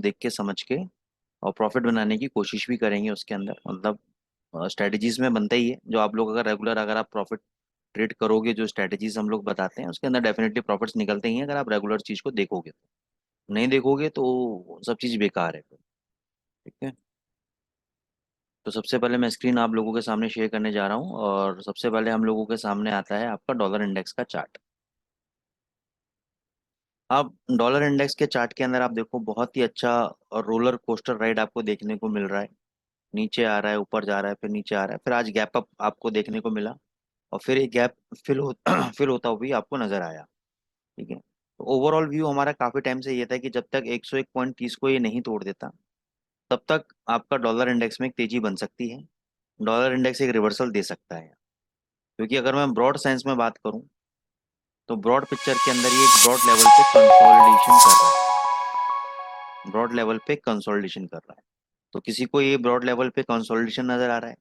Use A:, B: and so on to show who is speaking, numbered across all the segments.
A: देख के समझ के और प्रॉफिट बनाने की कोशिश भी करेंगे उसके अंदर। मतलब स्ट्रेटजीज में बनता ही है, जो आप लोग अगर रेगुलर अगर आप प्रॉफिट ट्रेड करोगे, जो स्ट्रेटजीज हम लोग बताते हैं उसके अंदर डेफिनेटली प्रॉफिट्स निकलते ही हैं, अगर आप रेगुलर चीज को देखोगे तो। नहीं देखोगे तो सब चीज बेकार है फिर। ठीक है। तो सबसे पहले मैं स्क्रीन आप लोगों के सामने शेयर करने जा रहा हूँ, और सबसे पहले हम लोगों के सामने आता है आपका डॉलर इंडेक्स का चार्ट। आप डॉलर इंडेक्स के चार्ट के अंदर आप देखो, बहुत ही अच्छा रोलर कोस्टर राइड आपको देखने को मिल रहा है। नीचे आ रहा है, ऊपर जा रहा है, फिर नीचे आ रहा है, फिर आज गैप अप आपको देखने को मिला, और फिर एक गैप फिल हो फिल होता हुआ भी आपको नजर आया। ठीक है। तो ओवरऑल व्यू हमारा काफी टाइम से ये था कि जब तक 101.30 को ये नहीं तोड़ देता, तब तक आपका डॉलर इंडेक्स में एक तेजी बन सकती है। डॉलर इंडेक्स एक रिवर्सल दे सकता है, क्योंकि अगर मैं ब्रॉड साइंस में बात करूं, तो ब्रॉड पिक्चर के अंदर ये एक ब्रॉड लेवल पे कंसोलिडेशन कर रहा है। ब्रॉड लेवल पे कंसोलिडेशन कर रहा है। तो किसी को ये ब्रॉड लेवल पे कंसोलिडेशन नजर आ रहा है,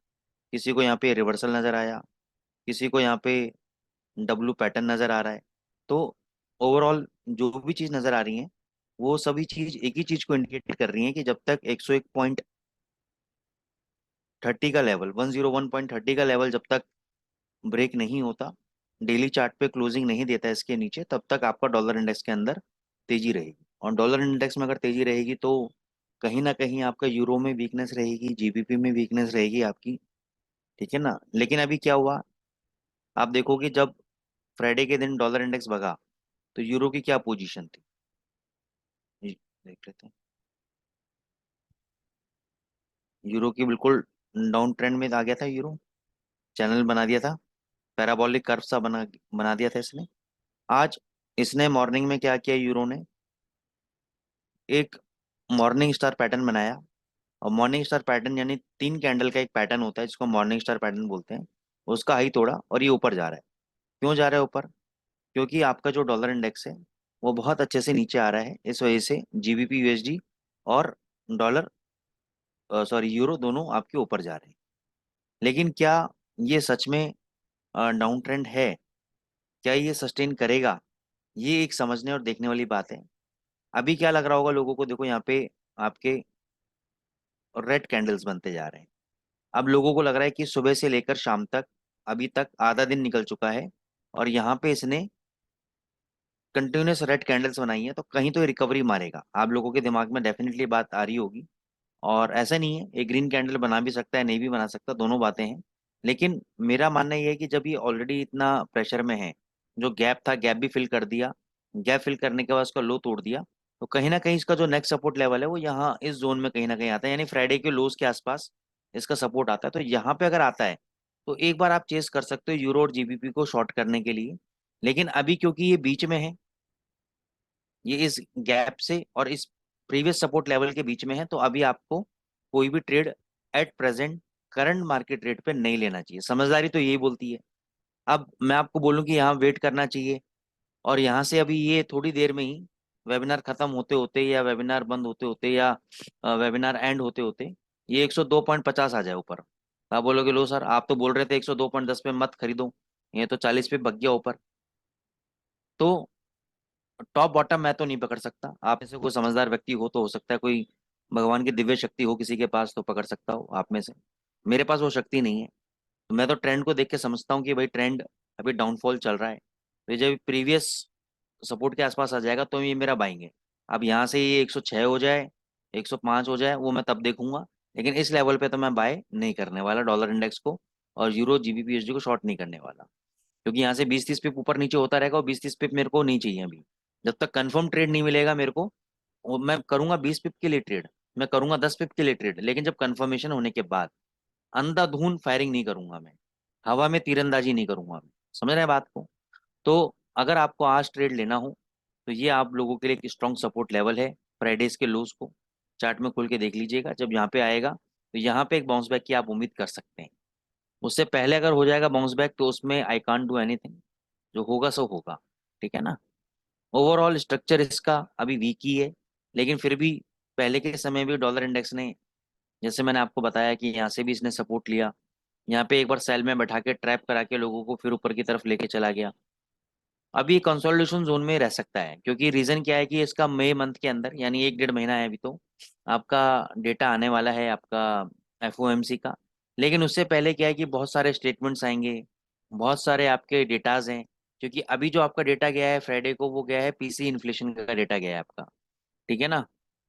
A: किसी को यहाँ पे रिवर्सल नजर आया, किसी को यहाँ पे डब्लू पैटर्न नजर आ रहा है। तो ओवरऑल जो भी चीज नजर आ रही है, वो सभी चीज एक ही चीज को इंडिकेट कर रही है कि जब तक 101.30 का लेवल, 101.30 का लेवल जब तक ब्रेक नहीं होता, डेली चार्ट पे क्लोजिंग नहीं देता है इसके नीचे, तब तक आपका डॉलर इंडेक्स के अंदर तेजी रहेगी। और डॉलर इंडेक्स में अगर तेजी रहेगी तो कहीं ना कहीं आपका यूरो में वीकनेस रहेगी, जीबीपी में वीकनेस रहेगी आपकी। ठीक है ना। लेकिन अभी क्या हुआ, आप देखोगे जब फ्राइडे के दिन डॉलर इंडेक्स भगा, तो यूरो की क्या पोजीशन थी, ये देख लेते हैं। यूरो की बिल्कुल डाउन ट्रेंड में आ गया था यूरो, चैनल बना दिया था, पैराबोलिक कर्व सा बना बना दिया था इसने। आज इसने मॉर्निंग में क्या किया, यूरो ने एक मॉर्निंग स्टार पैटर्न बनाया। और मॉर्निंग स्टार पैटर्न यानी 3 कैंडल का एक पैटर्न होता है जिसको मॉर्निंग स्टार पैटर्न बोलते हैं। उसका हाई तोड़ा और ये ऊपर जा रहा है। क्यों जा रहा है ऊपर? क्योंकि आपका जो डॉलर इंडेक्स है वो बहुत अच्छे से नीचे आ रहा है, इस वजह से जीबीपी यूएसडी और डॉलर, सॉरी यूरो, दोनों आपके ऊपर जा रहे हैं। लेकिन क्या ये सच में डाउन ट्रेंड है? क्या ये सस्टेन करेगा? ये एक समझने और देखने वाली बात है। अभी क्या लग रहा होगा लोगों को, देखो यहाँ पे आपके रेड कैंडल्स बनते जा रहे हैं। अब लोगों को लग रहा है कि सुबह से लेकर शाम तक, अभी तक आधा दिन निकल चुका है, और यहाँ पे इसने कंटिन्यूस रेड कैंडल्स बनाई है, तो कहीं तो ये रिकवरी मारेगा। आप लोगों के दिमाग में डेफिनेटली बात आ रही होगी। और ऐसा नहीं है, एक ग्रीन कैंडल बना भी सकता है, नहीं भी बना सकता, दोनों बातें हैं। लेकिन मेरा मानना यह है कि जब ये ऑलरेडी इतना प्रेशर में है, जो गैप था गैप भी फिल कर दिया, गैप फिल करने के बाद उसका लो तोड़ दिया, तो कहीं ना कहीं इसका जो नेक्स्ट सपोर्ट लेवल है वो यहाँ इस जोन में कहीं ना कहीं आता है, यानी फ्राइडे के लोज के आसपास इसका सपोर्ट आता है। तो यहाँ पे अगर आता है तो एक बार आप चेस कर सकते हो यूरो और जीबीपी को शॉर्ट करने के लिए। लेकिन अभी क्योंकि ये बीच में है, ये इस गैप से और इस प्रीवियस सपोर्ट लेवल के बीच में है, तो अभी आपको कोई भी trade at present current market rate पे नहीं लेना चाहिए। समझदारी तो यही बोलती है। अब मैं आपको बोलूं कि यहाँ वेट करना चाहिए, और यहाँ से अभी ये थोड़ी देर में ही वेबिनार खत्म होते होते या वेबिनार बंद होते होते या वेबिनार एंड होते होते ये 102.50 आ जाए ऊपर, तो आप बोलोगे लो सर, आप तो बोल रहे थे 102.10 पे मत खरीदो, ये तो 40 पे भग गया ऊपर। तो टॉप बॉटम मैं तो नहीं पकड़ सकता, आप में से कोई समझदार व्यक्ति हो तो हो सकता है कोई भगवान की दिव्य शक्ति हो किसी के पास तो पकड़ सकता हो आप में से। मेरे पास वो शक्ति नहीं है। तो मैं तो ट्रेंड को देख के समझता हूँ कि भाई ट्रेंड अभी डाउनफॉल चल रहा है, तो ये जब प्रीवियस सपोर्ट के आसपास आ जाएगा तो ये मेरा बाइंग है। अब यहाँ से ये 106 हो जाए, 105 हो जाए, वो मैं तब देखूंगा। लेकिन इस लेवल पे तो मैं बाय नहीं करने वाला डॉलर इंडेक्स को, और यूरो जीबीपी यूएसडी को शॉर्ट नहीं करने वाला। क्योंकि यहाँ से 20-30 पिप ऊपर नीचे होता रहेगा, और 20-30 पिप मेरे को नहीं चाहिए अभी। जब तक कंफर्म ट्रेड नहीं मिलेगा मेरे को, वो मैं करूंगा 20 पिप के लिए ट्रेड, मैं करूंगा 10 पिप के लिए ट्रेड, लेकिन जब कंफर्मेशन होने के बाद अंधाधुंध फायरिंग नहीं करूंगा मैं, हवा में तीरंदाजी नहीं करूंगा मैं। समझ रहे हैं बात को? तो अगर आपको आज ट्रेड लेना हो, तो ये आप लोगों के लिए एक स्ट्रॉन्ग सपोर्ट लेवल है। फ्राइडेज के लोज को चार्ट में खोल के देख लीजिएगा, जब यहाँ पे आएगा तो यहाँ पे एक बाउंस बैक की आप उम्मीद कर सकते हैं। उससे पहले अगर हो जाएगा बाउंस बैक, तो उसमें आई कांट डू एनीथिंग, जो होगा सो होगा। ठीक है ना। ओवरऑल स्ट्रक्चर इसका अभी वीक ही है, लेकिन फिर भी पहले के समय भी डॉलर इंडेक्स ने, जैसे मैंने आपको बताया कि यहाँ से भी इसने सपोर्ट लिया, यहाँ पे एक बार सेल में बैठा के ट्रैप करा के लोगों को फिर ऊपर की तरफ लेके चला गया। अभी कंसोलिडेशन जोन में रह सकता है, क्योंकि रीजन क्या है कि इसका मई मंथ के अंदर, यानी एक डेढ़ महीना है अभी, तो आपका डेटा आने वाला है आपका एफओएमसी का। लेकिन उससे पहले क्या है कि बहुत सारे स्टेटमेंट्स आएंगे, बहुत सारे आपके डेटाज हैं। क्योंकि अभी जो आपका डेटा गया है फ्राइडे को, वो गया है पीसी इन्फ्लेशन का डेटा गया है आपका, ठीक है ना।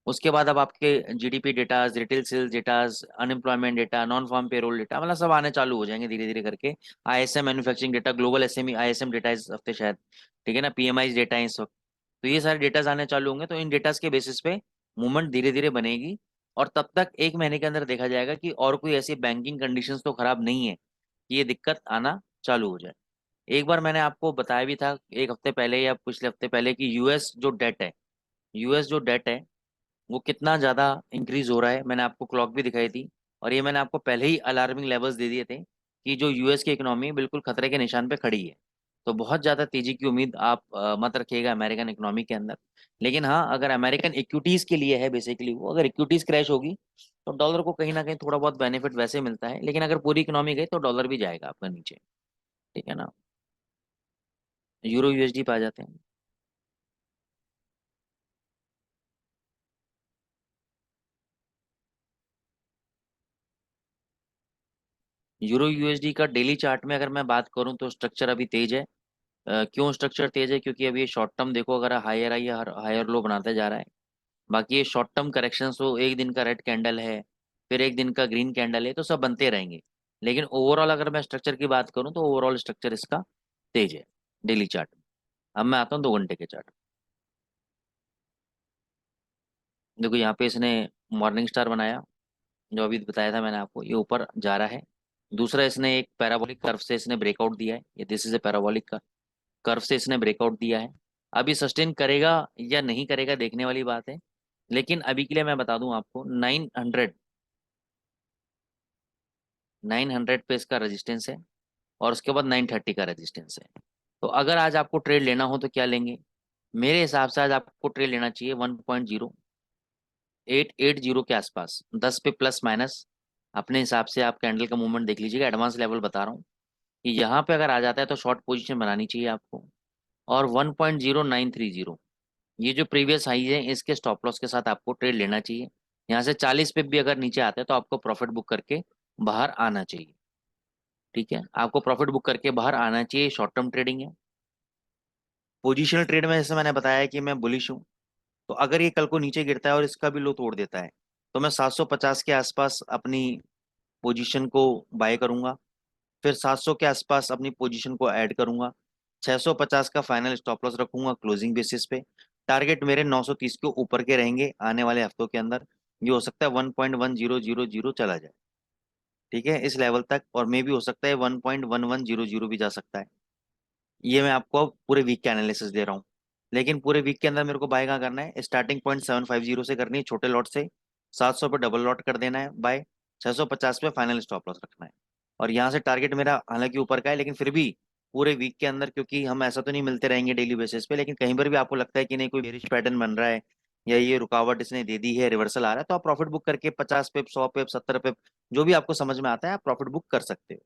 A: उसके बाद अब आपके GDP datas, retail sales datas, unemployment data, non farm payroll data, मतलब सब आने चालू हो जाएंगे धीरे धीरे करके। ISM manufacturing data, global SME ISM data इस हफ्ते शायद, ठीक है ना। पीएमआई डेटा है इस वक्त। तो ये सारे डेटाज आने चालू होंगे, तो इन डेटाज के बेसिस पे मूवमेंट धीरे धीरे बनेगी। और तब तक एक महीने के अंदर देखा जाएगा कि और कोई ऐसी बैंकिंग कंडीशंस तो खराब नहीं है कि ये दिक्कत आना चालू हो जाए। एक बार मैंने आपको बताया भी था एक हफ्ते पहले या पिछले हफ्ते पहले कि यूएस जो डेट है वो कितना ज़्यादा इंक्रीज हो रहा है। मैंने आपको क्लॉक भी दिखाई थी, और ये मैंने आपको पहले ही अलार्मिंग लेवल्स दे दिए थे कि जो यूएस की इकोनॉमी बिल्कुल खतरे के निशान पे खड़ी है। तो बहुत ज़्यादा तेजी की उम्मीद आप मत रखिएगा अमेरिकन इकोनॉमी के अंदर। लेकिन हाँ, अगर अमेरिकन इक्विटीज़ के लिए है बेसिकली, वो अगर इक्विटीज़ क्रैश होगी तो डॉलर को कहीं ना कहीं थोड़ा बहुत बेनिफिट वैसे मिलता है, लेकिन अगर पूरी इकोनॉमी गई तो डॉलर भी जाएगा आपका नीचे, ठीक है ना। यूरो यूएसडी पे आ जाते हैं। यूरो यूएसडी का डेली चार्ट में अगर मैं बात करूं तो स्ट्रक्चर अभी तेज है। क्यों स्ट्रक्चर तेज है? क्योंकि अभी ये शॉर्ट टर्म देखो, अगर हायर हाई हायर लो बनाते जा रहा है। बाकी ये शॉर्ट टर्म करेक्शन तो एक दिन का रेड कैंडल है, फिर एक दिन का ग्रीन कैंडल है, तो सब बनते रहेंगे। लेकिन ओवरऑल अगर मैं स्ट्रक्चर की बात करूं तो ओवरऑल स्ट्रक्चर इसका तेज है डेली चार्ट। अब मैं आता हूँ 2 घंटे के चार्ट। देखो यहाँ पे इसने मॉर्निंग स्टार बनाया, जो अभी बताया था मैंने आपको, ये ऊपर जा रहा है। दूसरा, इसने एक पैराबोलिक कर्व से इसने ब्रेकआउट दिया है, ये this is a parabolic curve से इसने ब्रेकआउट दिया है। अभी सस्टेन करेगा या नहीं करेगा देखने वाली बात है। लेकिन अभी के लिए मैं बता दूं आपको, 900 पे इसका रेजिस्टेंस है, और उसके बाद 930 का रेजिस्टेंस है। तो अगर आज आपको ट्रेड लेना हो तो क्या लेंगे? मेरे हिसाब से आज आपको ट्रेड लेना चाहिए 1.0880 के आसपास, 10 पे प्लस माइनस। अपने हिसाब से आप कैंडल का मूवमेंट देख लीजिएगा, एडवांस लेवल बता रहा हूँ कि यहाँ पे अगर आ जाता है तो शॉर्ट पोजीशन बनानी चाहिए आपको। और 1.0930, ये जो प्रीवियस हाई है, इसके स्टॉप लॉस के साथ आपको ट्रेड लेना चाहिए। यहाँ से 40 पे भी अगर नीचे आते हैं तो आपको प्रॉफिट बुक करके बाहर आना चाहिए, ठीक है। आपको प्रॉफिट बुक करके बाहर आना चाहिए, शॉर्ट टर्म ट्रेडिंग है। पोजिशनल ट्रेड में जैसे मैंने बताया कि मैं बुलिश हूँ, तो अगर ये कल को नीचे गिरता है और इसका भी लो तोड़ देता है, तो मैं 750 के आसपास अपनी पोजीशन को बाय करूंगा। फिर 700 के आसपास अपनी पोजीशन को ऐड करूंगा। 650 का फाइनल स्टॉप लॉस रखूंगा क्लोजिंग बेसिस पे। टारगेट मेरे 930 के ऊपर के रहेंगे आने वाले हफ्तों के अंदर। ये हो सकता है 1.1000 चला जाए, ठीक है, इस लेवल तक, और मे भी हो सकता है 1.1100 भी जा सकता है। ये मैं आपको अब पूरे वीक का एनालिसिस दे रहा हूँ। लेकिन पूरे वीक के अंदर मेरे को बाय कहाँ करना है? स्टार्टिंग पॉइंट 750 से करनी है, छोटे लॉट से। 700 पे डबल लॉट कर देना है बाय। 650 पे फाइनल स्टॉप लॉस रखना है। और यहाँ से टारगेट मेरा हालांकि ऊपर का है, लेकिन फिर भी पूरे वीक के अंदर, क्योंकि हम ऐसा तो नहीं मिलते रहेंगे डेली बेसिस पे, लेकिन कहीं पर भी आपको लगता है कि नहीं कोई बेरिश पैटर्न बन रहा है, या ये रुकावट इसने दे दी है, रिवर्सल आ रहा है, तो आप प्रॉफिट बुक करके 50 पिप, 100 पिप, 70 पिप, जो भी आपको समझ में आता है आप प्रॉफिट बुक कर सकते हो,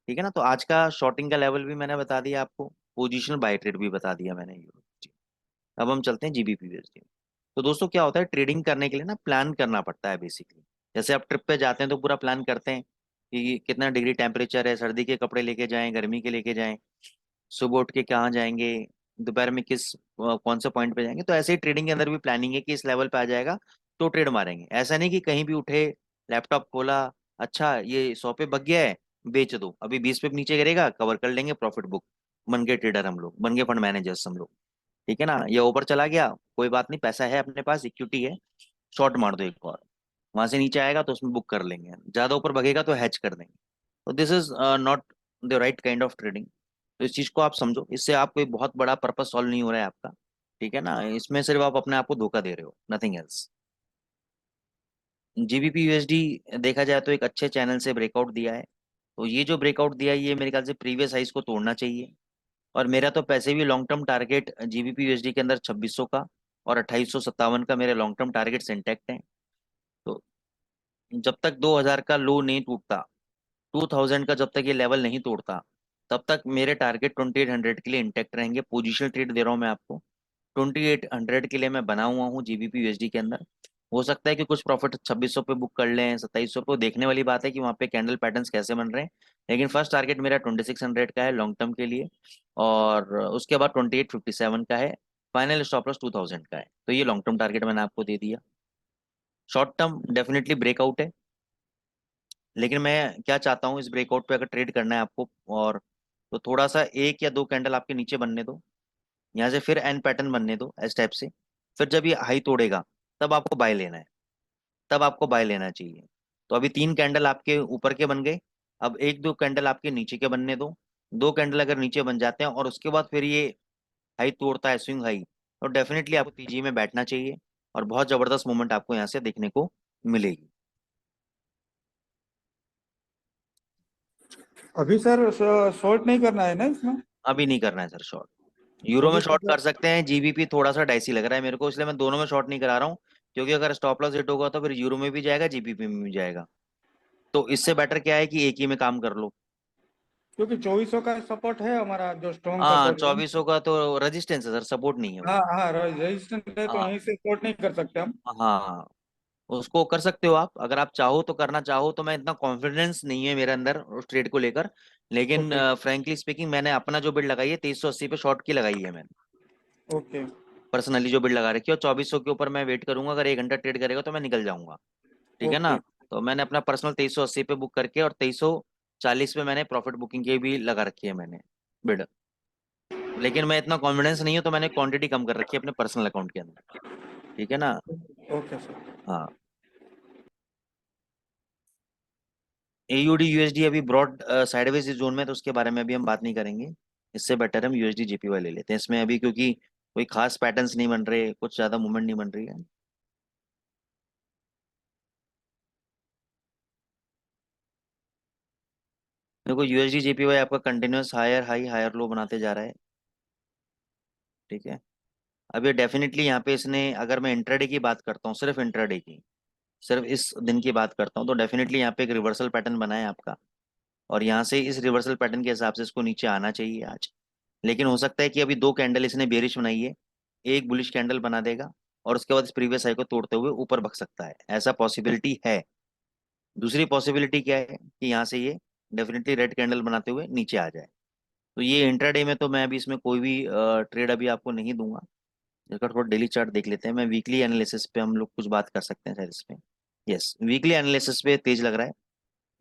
A: ठीक है ना। तो आज का शॉर्टिंग का लेवल भी मैंने बता दिया आपको, पोजिशनल बाय ट्रेड भी बता दिया मैंने यूरो। अब हम चलते हैं जीबीपी यूएसडी। तो दोस्तों क्या होता है, ट्रेडिंग करने के लिए ना प्लान करना पड़ता है बेसिकली। जैसे आप ट्रिप पे जाते हैं तो पूरा प्लान करते हैं कि कितना डिग्री टेम्परेचर है, सर्दी के कपड़े लेके जाएं, गर्मी के लेके जाएं, सुबह उठ के कहाँ जाएंगे, दोपहर में कौन से पॉइंट पे जाएंगे। तो ऐसे ही ट्रेडिंग के अंदर भी प्लानिंग है कि इस लेवल पे आ जाएगा तो ट्रेड मारेंगे। ऐसा नहीं कि कहीं भी उठे, लैपटॉप खोला, अच्छा ये 100 पे बग गया है, बेच दो, अभी 20 पे नीचे गिरेगा कवर कर लेंगे, प्रॉफिट बुक। बन गए ट्रेडर हम लोग, बन गए फंड मैनेजर्स हम लोग, ठीक है ना। ये ऊपर चला गया, कोई बात नहीं, पैसा है अपने पास, इक्विटी है, शॉर्ट मार दो एक और। वहां से नीचे आएगा तो उसमें बुक कर लेंगे, ज्यादा ऊपर भगेगा तो हैच कर देंगे। तो this is not the right kind of trading. तो इस चीज को आप समझो, इससे आप कोई बहुत बड़ा पर्पस सॉल्व नहीं हो रहा है आपका, ठीक है ना। इसमें सिर्फ आप अपने आप को धोखा दे रहे हो, नथिंग एल्स। जीबीपी यूएसडी देखा जाए तो एक अच्छे चैनल से ब्रेकआउट दिया है। तो ये जो ब्रेकआउट दिया है, ये मेरे ख्याल से प्रीवियस हाइस को तोड़ना चाहिए। और मेरा तो पैसे भी long term target GBP USD के अंदर 2600 का और 2857 का मेरे लॉन्ग टर्म टारगेट इंटैक्ट हैं। तो जब तक 2000 का लो नहीं टूटता, 2000 का जब तक ये लेवल नहीं तोड़ता, तब तक मेरे टारगेट 2800 के लिए इंटेक्ट रहेंगे। पोजिशनल ट्रेड दे रहा हूँ मैं आपको, 2800 के लिए मैं बना हुआ हूँ जीबीपी यूएसडी के अंदर। हो सकता है कि कुछ प्रॉफिट 2600 पे बुक कर लें, 2700 पे। देखने वाली बात है कि वहाँ पे कैंडल पैटर्न्स कैसे बन रहे हैं। लेकिन फर्स्ट टारगेट मेरा 2600 का है लॉन्ग टर्म के लिए, और उसके बाद 2857 का है। फाइनल स्टॉप लॉस 2000 का है। तो ये लॉन्ग टर्म टारगेट मैंने आपको दे दिया। शॉर्ट टर्म डेफिनेटली ब्रेकआउट है, लेकिन मैं क्या चाहता हूँ, इस ब्रेकआउट पे अगर ट्रेड करना है आपको, और तो थोड़ा सा एक या दो कैंडल आपके नीचे बनने दो, यहाँ से फिर एन पैटर्न बनने दो इस टाइप से। फिर जब ये हाई तोड़ेगा तब आपको बाय लेना है, तब आपको बाय लेना चाहिए। तो अभी तीन कैंडल आपके ऊपर के बन गए, अब एक दो कैंडल आपके नीचे के बनने दो। दो कैंडल अगर नीचे बन जाते हैं और उसके बाद फिर ये हाई तोड़ता है, स्विंग हाई, तो डेफिनेटली आपको तेजी में बैठना चाहिए, और बहुत जबरदस्त मूवमेंट आपको यहाँ से देखने को मिलेगी।
B: अभी सर शॉर्ट नहीं करना है ना इसमें?
A: अभी नहीं करना है सर शॉर्ट। यूरो में
B: अभी तो
A: शॉर्ट कर सकते हैं, जीबीपी थोड़ा सा डाइसी लग रहा है मेरे को, इसलिए मैं दोनों में शॉर्ट नहीं करा रहा हूँ। क्योंकि अगर स्टॉप लॉस हिट होगा तो फिर यूरो में भी जाएगा, जीबीपी में भी जाएगा। तो इससे बेटर क्या है कि एक ही में काम कर लो।
B: क्योंकि 2400 का सपोर्ट है हमारा, जो स्ट्रॉन्ग
A: हाँ,
B: सपोर्ट है।
A: 2400 का तो रेजिस्टेंस है सर, सपोर्ट नहीं है वो।
B: हाँ हाँ, रेजिस्टेंट है, तो
A: हाँ
B: यहीं से शॉर्ट नहीं कर सकते हम।
A: हाँ, उसको कर सकते हो आप, अगर आप चाहो तो करना चाहो तो। मैं इतना कॉन्फिडेंस नहीं है मेरे अंदर उस ट्रेड को लेकर, लेकिन
B: ओके।
A: फ्रैंकली स्पीकिंग मैंने अपना जो बिल्ड लगाई है 2380 पे शॉर्ट की लगाई है मैंने।
B: ओके।
A: पर्सनली जो बिल्ड लगा रखी है, और 2400 के ऊपर मैं वेट करूंगा, अगर 1 घंटा ट्रेड करेगा तो मैं निकल जाऊंगा। ठीक है ना।
B: ओके।
A: तो मैंने अपना पर्सनल 2380 पे बुक करके, और 2340 पे मैंने प्रॉफिट बुकिंग की भी लगा रखी है मैंने बिड। लेकिन मैं इतना कॉन्फिडेंस नहीं हूँ, तो मैंने क्वांटिटी कम कर रखी है अपने पर्सनल अकाउंट के अंदर। ठीक है ना।
B: Okay sir.
A: हाँ। एयूडी यूएसडी अभी ब्रॉड साइडवेज जोन में, तो उसके बारे में अभी हम बात नहीं करेंगे। इससे बेटर हम यूएसडी जेपीवाई ले लेते हैं इसमें अभी, क्योंकि कोई खास पैटर्न्स नहीं बन रहे, कुछ ज्यादा मूवमेंट नहीं बन रही है। देखो यूएसडी जेपीवाई आपका continuous higher high higher low बनाते जा रहा है। ठीक है। अब ये डेफिनेटली यहाँ पे इसने, अगर मैं इंट्राडे की बात करता हूँ, सिर्फ इंट्राडे की, सिर्फ इस दिन की बात करता हूँ, तो डेफिनेटली यहाँ पे एक रिवर्सल पैटर्न बना है आपका। और यहाँ से इस रिवर्सल पैटर्न के हिसाब से इसको नीचे आना चाहिए आज। लेकिन हो सकता है कि अभी दो कैंडल इसने बेरिश बनाई है, एक बुलिश कैंडल बना देगा, और उसके बाद इस प्रीवियस हाई को तोड़ते हुए ऊपर भग सकता है, ऐसा पॉसिबिलिटी है। दूसरी पॉसिबिलिटी क्या है कि यहाँ से ये डेफिनेटली रेड कैंडल बनाते हुए नीचे आ जाए। तो ये इंट्राडे में तो मैं अभी इसमें कोई भी ट्रेड अभी आपको नहीं दूंगा। इसका थोड़ा डेली चार्ट देख लेते हैं। मैं वीकली एनालिसिस पे हम लोग कुछ बात कर सकते हैं शायद इसमें। यस, वीकली एनालिसिस पे तेज लग रहा है।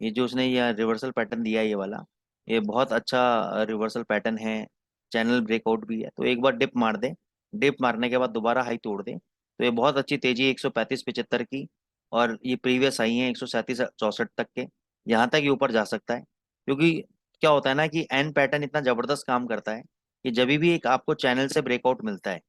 A: ये जो उसने ये रिवर्सल पैटर्न दिया है ये वाला, ये बहुत अच्छा रिवर्सल पैटर्न है। चैनल ब्रेकआउट भी है, तो एक बार डिप मार दे, डिप मारने के बाद दोबारा हाई तोड़ दे, तो ये बहुत अच्छी तेजी 135-75 की। और ये प्रीवियस हाई है 137-64 तक के, यहाँ तक ये ऊपर जा सकता है। क्योंकि क्या होता है ना कि एन पैटर्न इतना जबरदस्त काम करता है कि जब भी एक आपको चैनल से ब्रेकआउट मिलता है,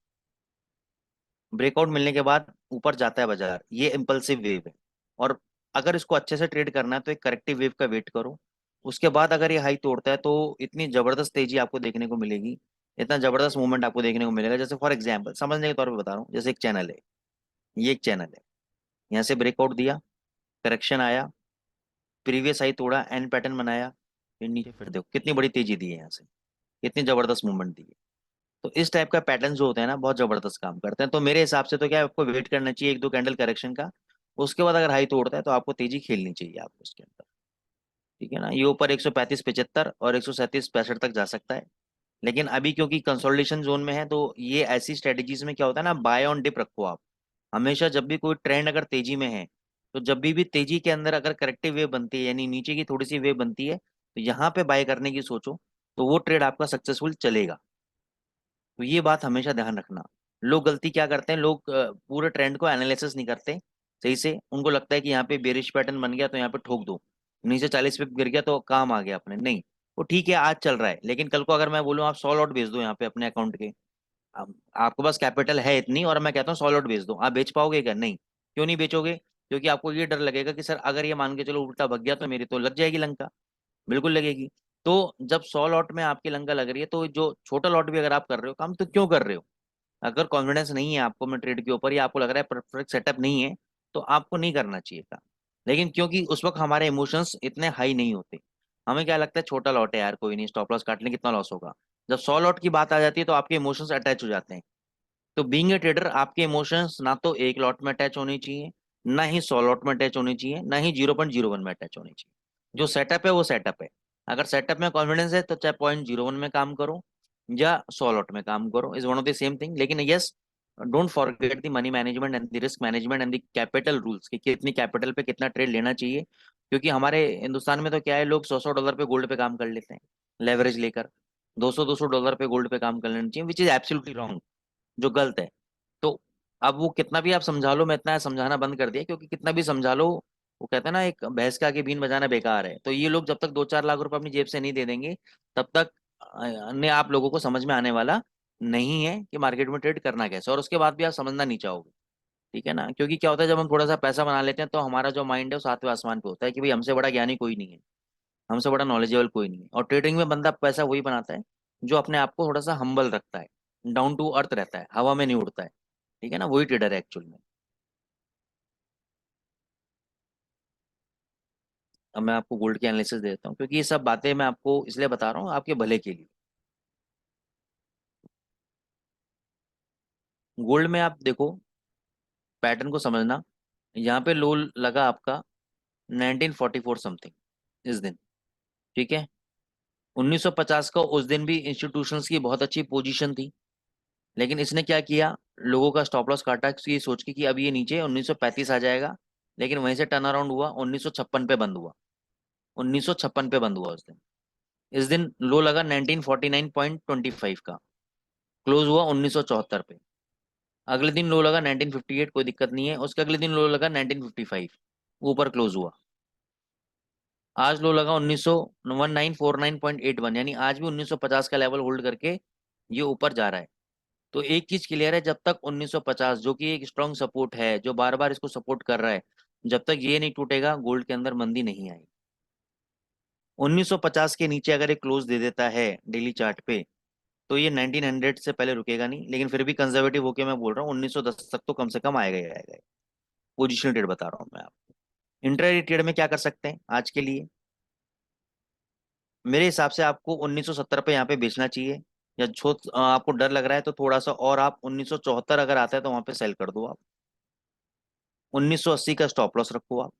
A: ब्रेकआउट मिलने के बाद ऊपर जाता है बाजार, ये इम्पल्सिव वेव है। और अगर इसको अच्छे से ट्रेड करना है तो एक करेक्टिव वेव का वेट करो। उसके बाद अगर ये हाई तोड़ता है तो इतनी जबरदस्त तेजी आपको देखने को मिलेगी, इतना जबरदस्त मूवमेंट आपको देखने को मिलेगा। जैसे फॉर एग्जाम्पल समझने के तौर पे बता रहा हूँ, जैसे एक चैनल है, ये एक चैनल है, यहाँ से ब्रेकआउट दिया, करेक्शन आया, प्रीवियस हाई तोड़ा, एन पैटर्न बनाया, फिर नीचे, फिर देखो कितनी बड़ी तेजी दी है यहाँ से, कितनी जबरदस्त मूवमेंट दी है। तो इस टाइप का पैटर्न जो होते हैं ना, बहुत जबरदस्त काम करते हैं। तो मेरे हिसाब से तो क्या है, आपको वेट करना चाहिए एक दो कैंडल करेक्शन का। उसके बाद अगर हाई तोड़ता है तो आपको तेजी खेलनी चाहिए आपको उसके अंदर। ठीक है ना। ये ऊपर 135-75 और 137-65 तक जा सकता है। लेकिन अभी क्योंकि कंसोलिडेशन जोन में है, तो ये ऐसी स्ट्रेटेजीज में क्या होता है ना, बाय ऑन डिप रखो आप। हमेशा जब भी कोई ट्रेंड अगर तेजी में है, तो जब भी तेजी के अंदर अगर करेक्टिव वेव बनती है, यानी नीचे की थोड़ी सी वेव बनती है, तो यहाँ पे बाय करने की सोचो, तो वो ट्रेड आपका सक्सेसफुल चलेगा। तो ये बात हमेशा ध्यान रखना। लोग गलती क्या करते हैं, लोग पूरे ट्रेंड को एनालिसिस नहीं करते सही से। उनको लगता है कि यहाँ पे बेरिश पैटर्न बन गया तो यहाँ पे ठोक दो, नीचे 40 पे गिर गया तो काम आ गया अपने। नहीं, वो ठीक है आज चल रहा है, लेकिन कल को अगर मैं बोलूँ आप 100 लॉट भेज दो यहाँ पे अपने अकाउंट के, आपके पास कैपिटल है इतनी, और मैं कहता हूँ 100 लॉट भेज दो, आप बेच पाओगे क्या? नहीं। क्यों नहीं बेचोगे? क्योंकि आपको ये डर लगेगा कि सर अगर ये मान के चलो उल्टा भग गया तो मेरी तो लग जाएगी लंका। बिल्कुल लगेगी। तो जब 100 लॉट में आपकी लंका लग रही है, तो जो छोटा लॉट भी अगर आप कर रहे हो काम, तो क्यों कर रहे हो? अगर कॉन्फिडेंस नहीं है आपको में ट्रेड के ऊपर, या आपको लग रहा है परफेक्ट सेटअप नहीं है, तो आपको नहीं करना चाहिए था। लेकिन क्योंकि उस वक्त हमारे इमोशंस इतने हाई नहीं होते, हमें क्या लगता है छोटा लॉट है यार, कोई नहीं, स्टॉप लॉस काट लें, कितना लॉस होगा। जब 100 लॉट की बात आ जाती है तो आपके इमोशंस अटैच हो जाते हैं। तो बीइंग ए ट्रेडर आपके इमोशंस ना तो एक लॉट में अटैच होने चाहिए, ना ही 100 लॉट में अटैच होने चाहिए, ना ही 0.01 में अटैच होने चाहिए। जो सेटअप है वो सेटअप है। अगर सेटअप में कॉन्फिडेंस है तो चाहे 0.01 में काम करो या 100 लॉट में काम करो, is one of the same thing. लेकिन yes, don't forget the money management and the risk management and the capital rules कि कितनी कैपिटल पे कितना ट्रेड लेना चाहिए। क्योंकि हमारे हिंदुस्तान में तो क्या है, लोग 100-100 डॉलर पे गोल्ड पे काम कर लेते हैं लेवरेज लेकर। 200-200 डॉलर पे गोल्ड पे काम कर लेना चाहिए, विच इज एब्सोल्युटली रॉन्ग, जो गलत है। तो अब वो कितना भी आप समझा लो, मैं इतना समझाना बंद कर दिया, क्योंकि कितना भी समझा लो, वो कहते हैं ना, एक भैंस के आगे बीन बजाना बेकार है। तो ये लोग जब तक 2-4 लाख रुपए अपनी जेब से नहीं दे देंगे, तब तक ने आप लोगों को समझ में आने वाला नहीं है कि मार्केट में ट्रेड करना कैसे, और उसके बाद भी आप समझना नहीं चाहोगे। ठीक है ना, क्योंकि क्या होता है, जब हम थोड़ा सा पैसा बना लेते हैं तो हमारा जो माइंड है वो सातवें आसमान पे होता है कि भाई हमसे बड़ा ज्ञानी कोई नहीं है, हमसे बड़ा नॉलेजेबल कोई नहीं है। और ट्रेडिंग में बंदा पैसा वही बनाता है जो अपने आप को थोड़ा सा हम्बल रखता है, डाउन टू अर्थ रहता है, हवा में नहीं उड़ता है। ठीक है ना, वही ट्रेडर है एक्चुअल में। अब मैं आपको गोल्ड की एनालिसिस देता हूँ, क्योंकि ये सब बातें मैं आपको इसलिए बता रहा हूँ आपके भले के लिए। गोल्ड में आप देखो, पैटर्न को समझना। यहाँ पे लो लगा आपका 1944 समथिंग इस दिन। ठीक है, 1950 का उस दिन भी इंस्टीट्यूशंस की बहुत अच्छी पोजीशन थी, लेकिन इसने क्या किया, लोगों का स्टॉप लॉस काटा ये सोच के कि अब ये नीचे 1935 आ जाएगा। लेकिन वहीं से टर्न अराउंड हुआ, 1956 पे बंद हुआ। 1956 पे बंद हुआ उस दिन। इस दिन लो लगा 1949.25 का, क्लोज हुआ 1974 पे। अगले दिन लो लगा 1958, कोई दिक्कत नहीं है। उसके अगले दिन लो लगा 1955, ऊपर क्लोज हुआ। आज लो लगा 1949.81, यानी आज भी 1950 का लेवल होल्ड करके ये ऊपर जा रहा है। तो एक चीज क्लियर है, जब तक 1950 जो कि एक स्ट्रॉन्ग सपोर्ट है, जो बार बार इसको सपोर्ट कर रहा है, जब तक ये नहीं टूटेगा गोल्ड के अंदर मंदी नहीं आई। 1950 के नीचे अगर ये क्लोज दे देता है डेली चार्ट पे, तो ये 1900 से पहले रुकेगा नहीं। लेकिन फिर भी कंजर्वेटिव होके मैं बोल रहा हूँ 1910 तक तो कम से कम आएगा ही आएगा। पोजिशनल ट्रेड बता रहा हूँ मैं आपको। इंट्राडे ट्रेड में क्या कर सकते हैं आज के लिए, मेरे हिसाब से आपको 1970 पे यहाँ पे बेचना चाहिए। या छो आपको डर लग रहा है तो थोड़ा सा और आप 1974 अगर आता है तो वहां पे सेल कर दो आप। 1980 का स्टॉप लॉस रखो आप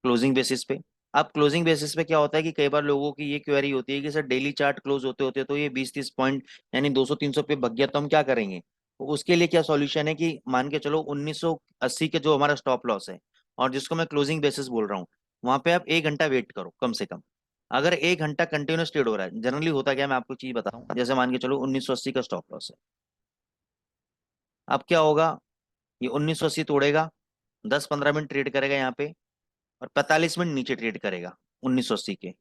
A: क्लोजिंग बेसिस पे। अब क्लोजिंग बेसिस पे क्या होता है कि कई बार लोगों की ये क्वेरी होती है कि सर डेली चार्ट क्लोज होते होते तो ये 20-30 पॉइंट यानी 200-300 पे भग गया तो हम क्या करेंगे। तो उसके लिए क्या सॉल्यूशन है कि मान के चलो 1980 के जो हमारा स्टॉप लॉस है और जिसको मैं क्लोजिंग बेसिस बोल रहा हूँ, वहां पे आप 1 घंटा वेट करो कम से कम। अगर 1 घंटा कंटिन्यूस ट्रेड हो रहा है, जनरली होता क्या है, मैं आपको चीज बताऊं, जैसे मान के चलो 1980 का स्टॉप लॉस है। अब क्या होगा, ये 1980 तोड़ेगा, 10-15 मिनट ट्रेड करेगा यहाँ पे, और 45 मिनट नीचे ट्रेड करेगा 1980 के।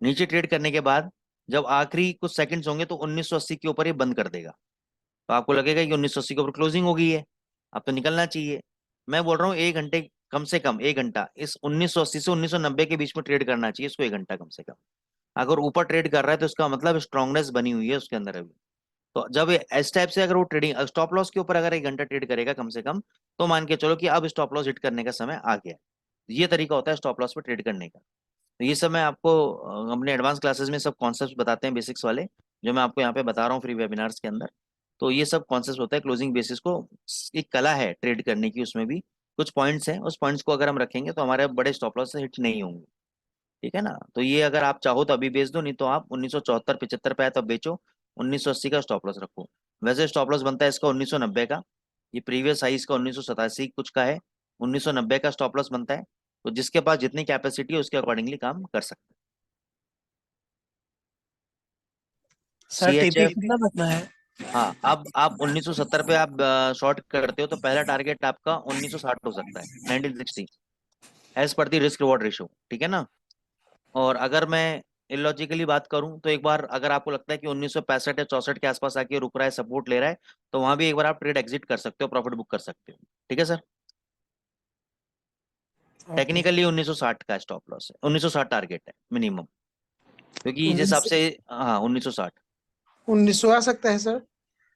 A: नीचे ट्रेड करने के बाद जब आखिरी कुछ सेकंड्स होंगे तो 1980 के ऊपर ये बंद कर देगा। तो आपको लगेगा कि 1980 के ऊपर क्लोजिंग हो गई है, अब तो निकलना चाहिए। मैं बोल रहा हूँ 1 घंटे, कम से कम 1 घंटा इस 1980 से 1990 के बीच में ट्रेड करना चाहिए इसको, 1 घंटा कम से कम। अगर ऊपर ट्रेड कर रहा है तो इसका मतलब स्ट्रांगनेस बनी हुई है उसके अंदर अभी। तो जब इस टाइप से अगर वो ट्रेडिंग स्टॉप लॉस के ऊपर अगर 1 घंटा ट्रेड करेगा कम से कम, तो मान के चलो कि अब स्टॉप लॉस हिट करने का समय आ गया। ये तरीका होता है स्टॉप लॉस पे ट्रेड करने का। तो ये सब मैं आपको अपने एडवांस क्लासेस में सब कॉन्सेप्ट बताते हैं, बेसिक्स वाले, जो मैं आपको यहाँ पे बता रहा हूँ फ्री वेबिनार्स के अंदर। तो ये सब कॉन्सेप्ट होता है क्लोजिंग बेसिस को, एक कला है ट्रेड करने की, उसमें भी कुछ पॉइंट्स हैं, उस पॉइंट्स को अगर हम रखेंगे तो हमारे बड़े स्टॉप लॉस से हिट नहीं होंगे। ठीक है ना, तो ये अगर आप चाहो तो अभी बेच दो, नहीं तो आप 1974-75 पे आए तब बेचो। 1980 का स्टॉप लॉस रखो। वैसे स्टॉप लॉस बनता है इसका 1990 का, ये प्रीवियस हाई इसका 1987 कुछ का है। 1990 का स्टॉप लॉस बनता है। तो जिसके पास जितनी कैपेसिटी है उसके अकॉर्डिंगली काम कर सकते हैं।
C: Sir
A: C H
C: TP
A: F
C: कितना रखना है?
A: हाँ, अब आप 1970 पे आप शॉर्ट करते हो तो पहला टारगेट आपका 1960 हो सकता है, 1960, as per the risk reward ratio. ठीक है ना। और अगर मैं इलॉजिकली बात करूं तो एक बार अगर आपको लगता है कि 1965 या 64 के आसपास आके रुक रहा है, सपोर्ट ले रहा है, तो वहां भी एक बार आप ट्रेड एग्जिट कर सकते हो, प्रॉफिट बुक कर सकते हो। ठीक है सर।
C: ओके।
A: टेक्निकली 1960 का स्टॉप लॉस है, 1960 टारगेट है मिनिमम, क्योंकि जिस हिसाब
C: उन्नीस
A: से, हाँ 1960।
C: 1900 आ सकता है सर?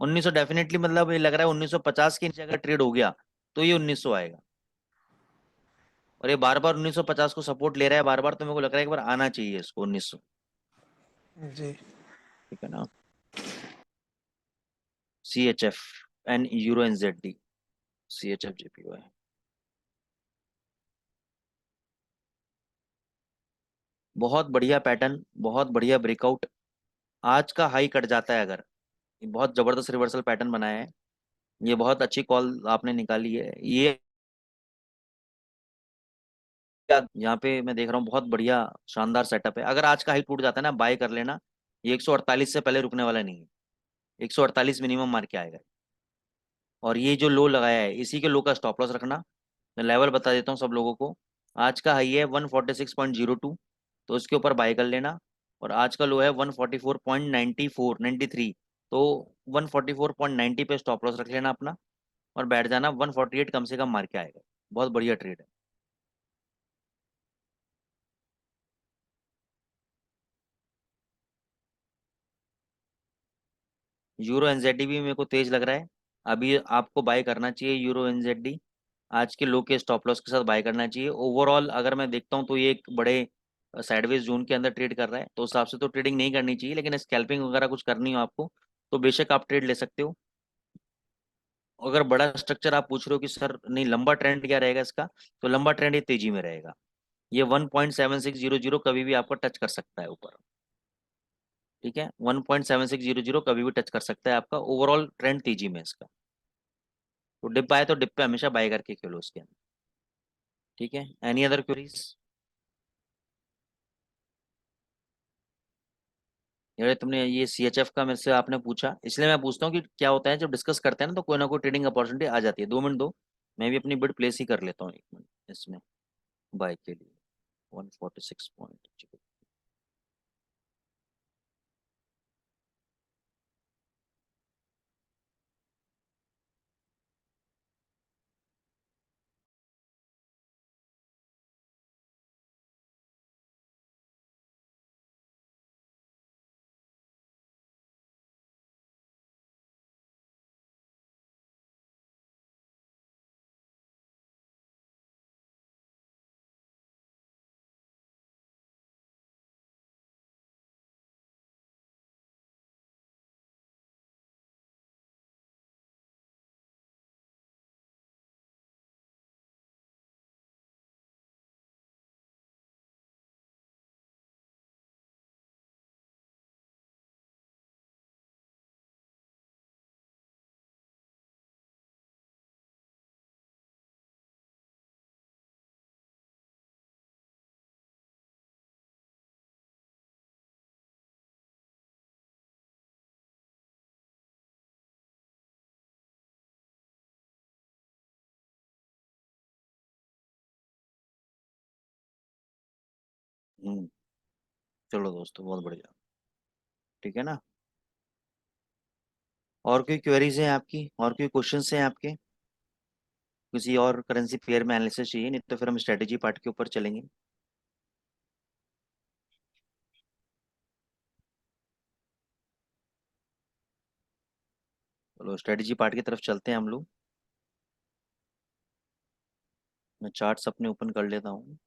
A: 1900 डेफिनेटली, मतलब ये लग रहा है 1950 के नीचे अगर ट्रेड हो गया तो ये 1900 आएगा। और ये बार बार 1950 को सपोर्ट ले रहा है बार बार, तो मेरे को लग रहा है एक बार आना चाहिए इसको 1900।
C: जी।
A: ठीक है ना। CHF and euro NZD, CHF JPY। बहुत बढ़िया पैटर्न, बहुत बढ़िया ब्रेकआउट। आज का हाई कट जाता है अगर, ये बहुत जबरदस्त रिवर्सल पैटर्न बनाया है। ये बहुत अच्छी कॉल आपने निकाली है ये। यहाँ पे मैं देख रहा हूँ बहुत बढ़िया शानदार सेटअप है। अगर आज का हाई टूट जाता है ना, बाय कर लेना। ये 148 से पहले रुकने वाला नहीं है। 148 मिनिमम मार के आएगा। और ये जो लो लगाया है, इसी के लो का स्टॉप लॉस रखना। मैं लेवल बता देता हूँ सब लोगों को। आज का हाई है 146.02, तो इसके ऊपर बाय कर लेना। और आज का लो है 144.94 93, तो 144.90 पे स्टॉप लॉस रख लेना अपना। और बैठ जाना, 148 कम से कम मार के आएगा। बहुत बढ़िया ट्रेड है। यूरो एनजेडी भी मेरे को तेज लग रहा है। अभी आपको बाय करना चाहिए यूरो एनजेडी। आज के लो के स्टॉप लॉस के साथ बाय करना चाहिए। ओवरऑल अगर मैं देखता हूँ तो ये एक बड़े साइडवेज जोन के अंदर ट्रेड कर रहा है, तो उस हिसाब से तो ट्रेडिंग नहीं करनी चाहिए, लेकिन स्कैल्पिंग वगैरह कुछ करनी हो आपको तो बेशक आप ट्रेड ले सकते हो। अगर बड़ा स्ट्रक्चर आप पूछ रहे हो कि सर नहीं लंबा ट्रेंड क्या रहेगा इसका, तो लंबा ट्रेंड ये तेजी में रहेगा। ये 1.7600 कभी भी आपको टच कर सकता है ऊपर। ठीक है, 1.7600 कभी भी टच कर सकता है आपका। ओवरऑल ट्रेंड तेजी में है इसका। तो डिप आए तो डिप पे हमेशा बाय करके खेलो उसके अंदर। ठीक है, एनी अदर क्वेरीज? यार तुमने ये CHF का मेरे से आपने पूछा, इसलिए मैं पूछता हूँ कि क्या होता है जब डिस्कस करते हैं ना, तो कोई ना कोई ट्रेडिंग अपॉर्चुनिटी आ जाती है। 2 मिनट दो, मैं भी अपनी बिड प्लेस ही कर लेता हूँ 1 मिनट इसमें, बाय के लिए। 146 पॉइंट। हम्म। चलो दोस्तों, बहुत बढ़िया। ठीक है ना। और कोई क्वेरीज हैं आपकी, और कोई क्वेश्चंस हैं आपके? किसी और करेंसी पेयर में एनालिसिस चाहिए, नहीं तो फिर हम स्ट्रेटेजी पार्ट के ऊपर चलेंगे। चलो स्ट्रेटेजी पार्ट की तरफ चलते हैं हम लोग। मैं चार्ट्स अपने ओपन कर लेता हूँ।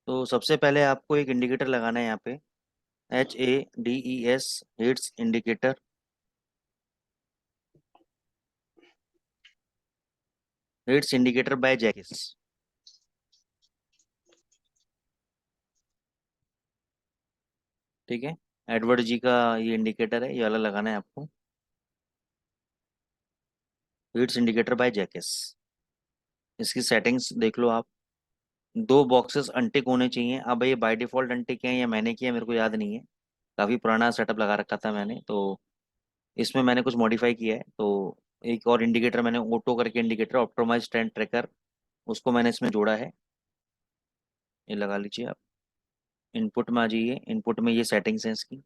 A: तो सबसे पहले आपको एक इंडिकेटर लगाना है यहाँ पे, HADES, hits indicator. Hits indicator by Jakis. ठीक है, एडवर्ड जी का ये इंडिकेटर है, ये वाला लगाना है आपको। Hits indicator by Jakis. इसकी सेटिंग्स देख लो आप। 2 बॉक्सेस अनटिक होने चाहिए। अब ये बाय डिफॉल्ट अनटिक है या मैंने किया मेरे को याद नहीं है। काफ़ी पुराना सेटअप लगा रखा था मैंने, तो इसमें मैंने कुछ मॉडिफाई किया है। तो एक और इंडिकेटर मैंने ऑटो करके इंडिकेटर, ऑप्टिमाइज ट्रेंड ट्रैकर, उसको मैंने इसमें जोड़ा है। ये लगा लीजिए आप। इनपुट में आ जाइए, इनपुट में ये सेटिंग्स हैं इसकी।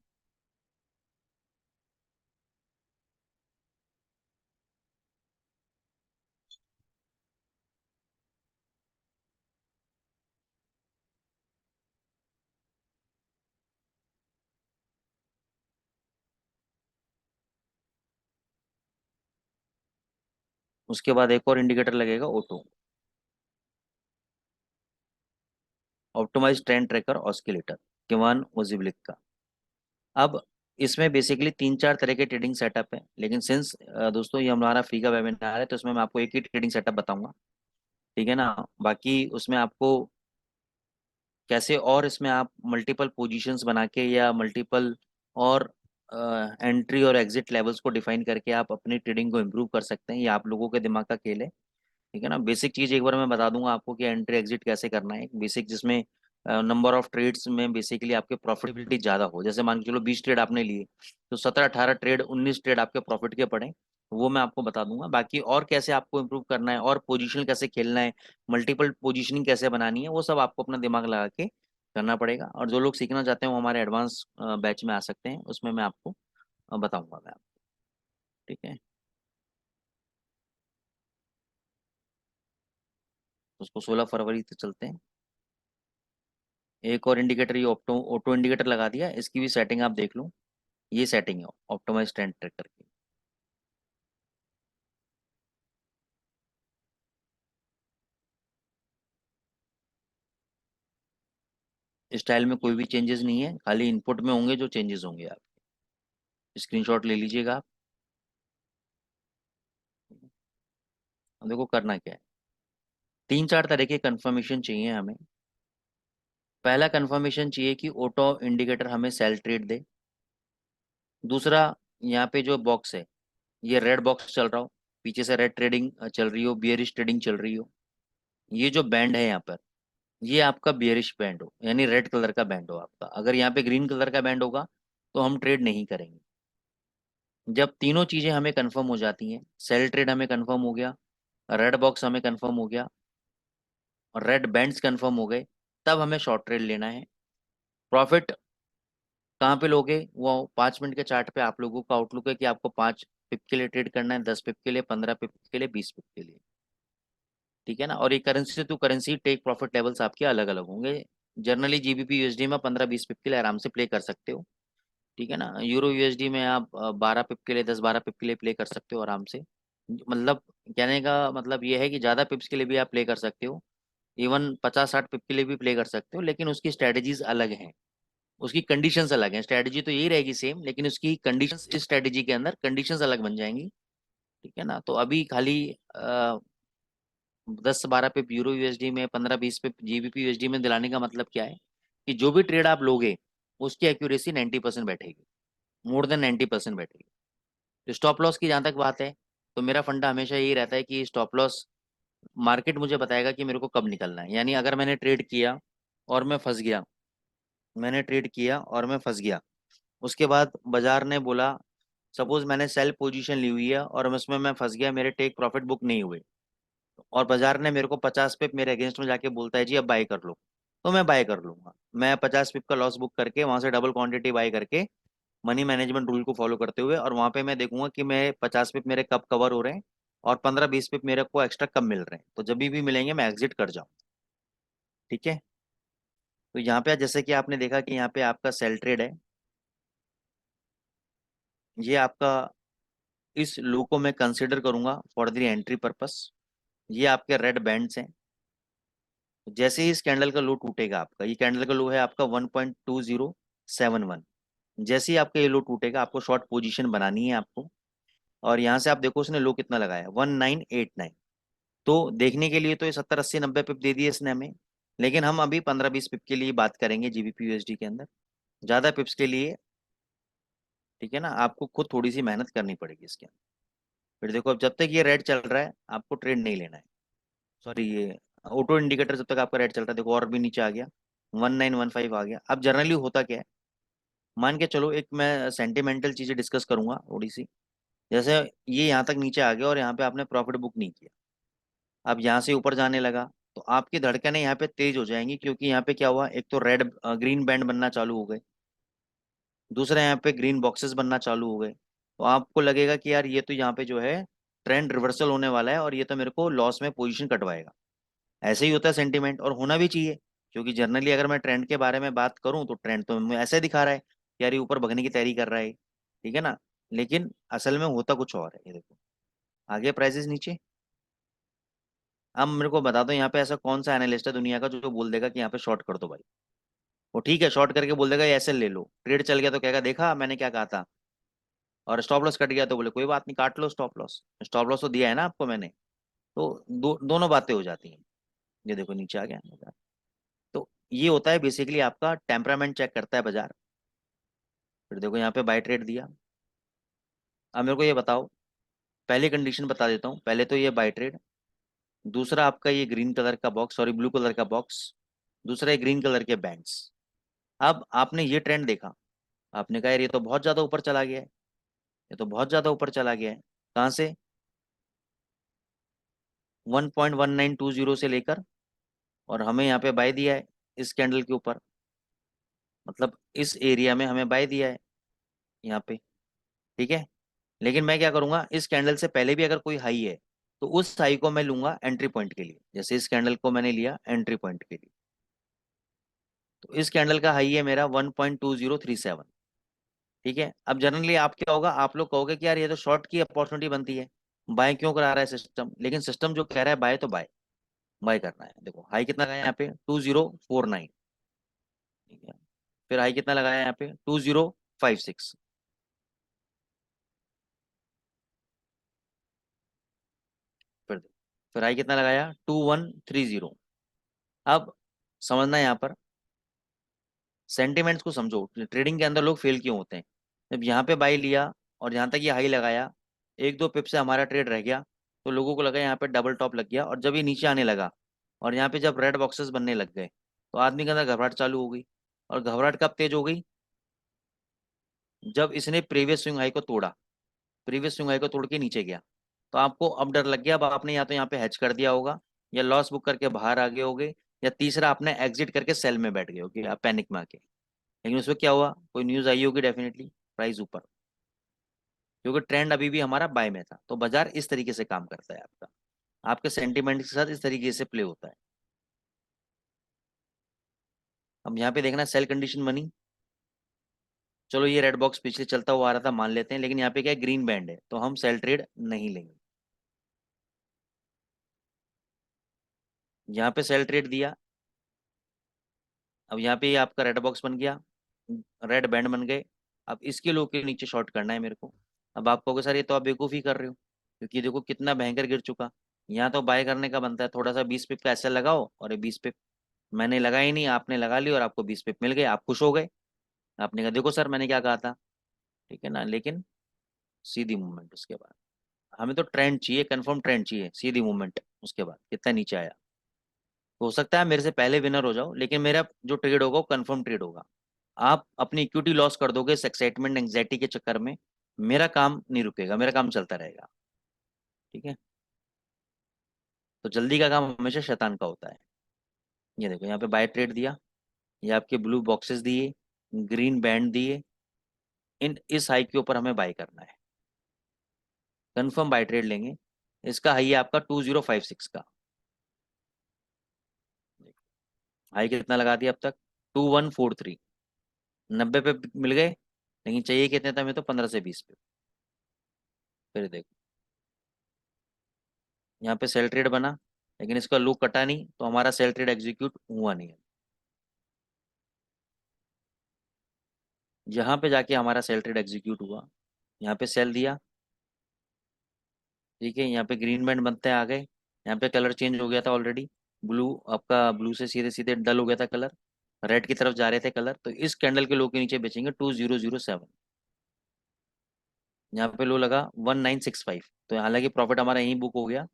A: उसके बाद एक और इंडिकेटर लगेगा auto, optimize trend tracker oscillator, Kivanc Ozbilgic का। अब इसमें बेसिकली तीन चार तरह के ट्रेडिंग सेटअप है, लेकिन सिंस दोस्तों ये हमारा फ्री का वेबिनार है तो इसमें मैं आपको एक ही ट्रेडिंग सेटअप बताऊंगा, ठीक है ना। बाकी उसमें आपको कैसे और इसमें आप मल्टीपल पोजीशंस बना के या मल्टीपल और एंट्री और एग्जिट लेवल्स को डिफाइन करके आप अपनी ट्रेडिंग को इम्प्रूव कर सकते हैं, ये आप लोगों के दिमाग का खेल है, ठीक है ना। बेसिक चीज़ एक बार मैं बता दूंगा आपको कि एंट्री एग्जिट कैसे करना है, बेसिक जिसमें नंबर ऑफ ट्रेड्स में बेसिकली आपके प्रॉफिटेबिलिटी ज़्यादा हो। जैसे मान के चलो 20 ट्रेड आपने लिए तो 17 18 ट्रेड 19 ट्रेड आपके प्रॉफिट के पड़े, वो मैं आपको बता दूंगा। बाकी और कैसे आपको इम्प्रूव करना है और पोजीशन कैसे खेलना है, मल्टीपल पोजीशनिंग कैसे बनानी है, वो सब आपको अपना दिमाग लगा के करना पड़ेगा। और जो लोग सीखना चाहते हैं वो हमारे एडवांस बैच में आ सकते हैं, उसमें मैं आपको बताऊंगा मैं आपको, ठीक है। उसको 16 फरवरी तक चलते हैं। एक और इंडिकेटर ये ऑप्टो ऑटो इंडिकेटर लगा दिया, इसकी भी सेटिंग आप देख लो। ये सेटिंग है ऑप्टिमाइज ट्रेंड ट्रैकर की। स्टाइल में कोई भी चेंजेस नहीं है, खाली इनपुट में होंगे जो चेंजेस होंगे। आप स्क्रीनशॉट ले लीजिएगा आप। अब देखो करना क्या है, तीन चार तरह के कंफर्मेशन चाहिए हमें। पहला कंफर्मेशन चाहिए कि ऑटो इंडिकेटर हमें सेल ट्रेड दे। दूसरा, यहाँ पे जो बॉक्स है ये रेड बॉक्स चल रहा हो, पीछे से रेड ट्रेडिंग चल रही हो, बियरिश ट्रेडिंग चल रही हो। ये जो बैंड है यहाँ पर, ये आपका बियरिश बैंड हो, यानी रेड कलर का बैंड हो आपका। अगर यहाँ पे ग्रीन कलर का बैंड होगा तो हम ट्रेड नहीं करेंगे। जब तीनों चीजें हमें कंफर्म हो जाती हैं, सेल ट्रेड हमें कंफर्म हो गया, रेड बॉक्स हमें कंफर्म हो गया और रेड बैंड्स कंफर्म हो गए, तब हमें शॉर्ट ट्रेड लेना है। प्रॉफिट कहाँ पे लोगे, वो 5 मिनट के चार्ट पे आप लोगों का आउटलुक है कि आपको 5 पिप के लिए ट्रेड करना है, 10 पिप के लिए, 15 पिप के लिए, 20 पिप के लिए, ठीक है ना। और ये currency to currency take profit levels आपके अलग अलग होंगे। जनरली जीबीपी यूएसडी में 15 20 पिप के लिए आराम से प्ले कर सकते हो, ठीक है ना। यूरो यूएसडी में आप 12 पिप के लिए, 10 12 पिप के लिए प्ले कर सकते हो आराम से। मतलब कहने का मतलब ये है कि ज़्यादा पिप्स के लिए भी आप प्ले कर सकते हो, इवन 50 60 पिप के लिए भी प्ले कर सकते हो, लेकिन उसकी स्ट्रेटजीज अलग हैं, उसकी कंडीशंस अलग हैं। स्ट्रेटजी तो यही रहेगी सेम, लेकिन उसकी कंडीशंस इस स्ट्रेटजी के अंदर कंडीशंस अलग बन जाएंगी, ठीक है ना। तो अभी खाली 10 12 पिप यूरो यूएसडी में, 15 20 पिप जीबीपी यूएसडी में दिलाने का मतलब क्या है कि जो भी ट्रेड आप लोगे उसकी एक्यूरेसी 90% बैठेगी, मोर देन 90% बैठेगी। तो स्टॉप लॉस की जहाँ तक बात है, तो मेरा फंडा हमेशा यही रहता है कि स्टॉप लॉस मार्केट मुझे बताएगा कि मेरे को कब निकलना है। यानी अगर मैंने ट्रेड किया और मैं फंस गया, मैंने ट्रेड किया और मैं फंस गया, उसके बाद बाजार ने बोला, सपोज मैंने सेल पोजीशन ली हुई है और उसमें मैं फंस गया, मेरे टेक प्रॉफिट बुक नहीं हुए, और बाजार ने मेरे को 50 पिप मेरे अगेंस्ट में जाके बोलता है जी अब बाय कर लो, तो मैं बाय कर लूंगा। मैं 50 पिप का लॉस बुक करके वहां से डबल क्वांटिटी बाय करके मनी मैनेजमेंट रूल को फॉलो करते हुए, और वहां पे मैं देखूंगा कि मैं 50 पिप मेरे कब कवर हो रहे हैं और 15 20 पिप मेरे को एक्स्ट्रा कब मिल रहे हैं, तो जब भी मिलेंगे मैं एग्जिट कर जाऊँ, ठीक है। तो यहाँ पे जैसे कि आपने देखा कि यहाँ पे आपका सेल ट्रेड है, ये आपका इस लो को मैं कंसिडर करूंगा फॉर द एंट्री पर्पस। ये आपके रेड बैंड्स हैं। जैसे ही इस कैंडल का लो टूटेगा, आपका ये कैंडल का लो है आपका 1.2071, जैसे ही आपका ये लो टूटेगा आपको शॉर्ट पोजीशन बनानी है आपको। और यहाँ से आप देखो उसने लो कितना लगाया, 1989। तो देखने के लिए तो ये 70 80 90 पिप दे दिए इसने हमें, लेकिन हम अभी 15 20 पिप के लिए बात करेंगे जीबीपी यूएसडी के अंदर, ज्यादा पिप्स के लिए, ठीक है ना। आपको खुद थोड़ी सी मेहनत करनी पड़ेगी इसके अंदर। फिर देखो अब जब तक ये रेड चल रहा है आपको ट्रेड नहीं लेना है, सॉरी ये ऑटो इंडिकेटर जब तक आपका रेड चल रहा है, देखो और भी नीचे आ गया, 1915 आ गया। अब जनरली होता क्या है, मान के चलो एक मैं सेंटिमेंटल चीजें डिस्कस करूंगा थोड़ी सी। जैसे ये यहाँ तक नीचे आ गया और यहाँ पे आपने प्रॉफिट बुक नहीं किया, अब यहाँ से ऊपर जाने लगा, तो आपकी धड़कनें यहाँ पे तेज हो जाएंगी, क्योंकि यहाँ पे क्या हुआ, एक तो रेड ग्रीन बैंड बनना चालू हो गए, दूसरा यहाँ पे ग्रीन बॉक्सेस बनना चालू हो गए। तो आपको लगेगा कि यार ये तो यहाँ पे जो है ट्रेंड रिवर्सल होने वाला है और ये तो मेरे को लॉस में पोजीशन कटवाएगा। ऐसे ही होता है सेंटीमेंट, और होना भी चाहिए, क्योंकि जनरली अगर मैं ट्रेंड के बारे में बात करूं तो ट्रेंड तो मुझे ऐसे दिखा रहा है कि यार ये ऊपर भगने की तैयारी कर रहा है, ठीक है ना। लेकिन असल में होता कुछ और है, ये देखो आगे प्राइसेस नीचे, अब मेरे को बता दो यहाँ पे ऐसा कौन सा एनालिस्ट है दुनिया का जो बोल देगा कि यहाँ पे शॉर्ट कर दो भाई। वो ठीक है शॉर्ट करके बोल देगा ये ऐसे ले लो, ट्रेड चल गया तो कहेगा देखा मैंने क्या कहा था, और स्टॉप लॉस कट गया तो बोले कोई बात नहीं काट लो स्टॉप लॉस, स्टॉप लॉस तो दिया है ना आपको मैंने। तो दोनों बातें हो जाती हैं। ये देखो नीचे आ गया। तो ये होता है बेसिकली आपका टेम्परामेंट चेक करता है बाजार। फिर देखो यहाँ पे बाय ट्रेड दिया। अब मेरे को ये बताओ, पहली कंडीशन बता देता हूँ, पहले तो ये बाय ट्रेड, दूसरा आपका ये ग्रीन कलर का बॉक्स, सॉरी ब्लू कलर का बॉक्स, दूसरा ये ग्रीन कलर के बैंड्स। अब आपने ये ट्रेंड देखा, आपने कहा यार ये तो बहुत ज्यादा ऊपर चला गया है, ये तो बहुत ज्यादा ऊपर चला गया है। कहाँ से? 1.1920 से लेकर, और हमें यहाँ पे बाय दिया है इस कैंडल के ऊपर, मतलब इस एरिया में हमें बाय दिया है यहाँ पे। ठीक है, लेकिन मैं क्या करूंगा, इस कैंडल से पहले भी अगर कोई हाई है तो उस हाई को मैं लूंगा एंट्री पॉइंट के लिए। जैसे इस कैंडल को मैंने लिया एंट्री पॉइंट के लिए, तो इस कैंडल का हाई है मेरा 1.2037। ठीक है, अब जनरली आप क्या होगा, आप लोग कहोगे कि यार ये तो शॉर्ट की अपॉर्चुनिटी बनती है, बाय क्यों करा रहा है सिस्टम, लेकिन सिस्टम जो कह रहा है बाय तो बाय, बाय करना है। देखो हाई कितना लगाया यहाँ पे 2049। ठीक है, फिर हाई कितना लगाया यहाँ पे 2056। फिर फिर हाई कितना लगाया 2130। अब समझना है यहाँ पर सेंटिमेंट्स को समझो, ट्रेडिंग के अंदर लोग फेल क्यों होते हैं। जब यहाँ पे बाई लिया और यहाँ तक ये हाई लगाया, एक दो पिप से हमारा ट्रेड रह गया, तो लोगों को लगा यहाँ पे डबल टॉप लग गया, और जब ये नीचे आने लगा और यहाँ पे जब रेड बॉक्सेस बनने लग गए, तो आदमी के अंदर घबराहट चालू हो गई। और घबराहट कब तेज हो गई? जब इसने प्रीवियस स्विंग हाई को तोड़ा, प्रीवियस स्विंग हाई को तोड़ के नीचे गया, तो आपको अब डर लग गया। अब आपने या तो यहाँ पे हैच कर दिया होगा, या लॉस बुक करके बाहर आ गए होगे, या तीसरा आपने एग्जिट करके सेल में बैठ गए होगे आप पैनिक में आके। लेकिन उसमें क्या हुआ, कोई न्यूज आई होगी डेफिनेटली, प्राइस ऊपर, क्योंकि ट्रेंड अभी भी हमारा बाय में था। तो बाजार इस तरीके से काम करता है आपका, आपके सेंटिमेंट के साथ इस तरीके से प्ले होता है। अब यहाँ पे देखना सेल कंडीशन बनी, चलो ये रेड बॉक्स पिछले चलता हुआ आ रहा था मान लेते हैं, लेकिन यहाँ पे क्या है ग्रीन बैंड है, तो हम सेल ट्रेड नहीं लेंगे। यहाँ पे सेल ट्रेड दिया, अब यहाँ पे ये आपका रेड बॉक्स बन गया, रेड बैंड बन गए। अब इसके लो के नीचे शॉर्ट करना है मेरे को। अब आप कहोगे सर ये तो आप बेवकूफ़ी कर रहे हो, क्योंकि देखो कितना भयंकर गिर चुका। यहाँ तो बाय करने का बनता है, थोड़ा सा 20 पिप का ऐसा लगाओ, और ये 20 पिप मैंने लगा ही नहीं, आपने लगा ली और आपको 20 पिप मिल गए, आप खुश हो गए। आपने कहा देखो सर मैंने क्या कहा था। ठीक है ना, लेकिन सीधी मूवमेंट उसके बाद, हमें तो ट्रेंड चाहिए, कंफर्म ट्रेंड चाहिए, सीधी मूवमेंट उसके बाद कितना नीचे आया। तो हो सकता है मेरे से पहले विनर हो जाओ, लेकिन मेरा जो ट्रेड होगा वो कंफर्म ट्रेड होगा। आप अपनी इक्विटी लॉस कर दोगे इस एक्साइटमेंट एंग्जाइटी के चक्कर में, मेरा काम नहीं रुकेगा, मेरा काम चलता रहेगा। ठीक है, तो जल्दी का काम हमेशा शैतान का होता है। ये देखो यहाँ पे बाय ट्रेड दिया, ये आपके ब्लू बॉक्सेस दिए, ग्रीन बैंड दिए, इन इस हाई के ऊपर हमें बाय करना है, कंफर्म बाय ट्रेड लेंगे। इसका हाई है आपका 2056 का, हाई कितना लगा दिया अब तक 2143। 90 पे मिल गए, लेकिन चाहिए कितने था हमें, तो 15 से 20 पे। फिर देखो यहाँ पे सेल ट्रेड बना, लेकिन इसका लुक कटा नहीं, तो हमारा सेल ट्रेड एग्जीक्यूट हुआ नहीं है। यहाँ पे जाके हमारा सेल ट्रेड एग्जीक्यूट हुआ, यहाँ पे सेल दिया। ठीक है, यहाँ पे ग्रीन बैंड बनते आ गए, यहाँ पे कलर चेंज हो गया था ऑलरेडी, ब्लू आपका ब्लू से सीधे सीधे डल हो गया था कलर, रेड की तरफ जा रहे थे कलर। तो इस कैंडल के लो के नीचे बेचेंगे 2007। यहाँ पे लो लगा 1965, तो हालांकि प्रॉफिट हमारा यहीं बुक हो गया,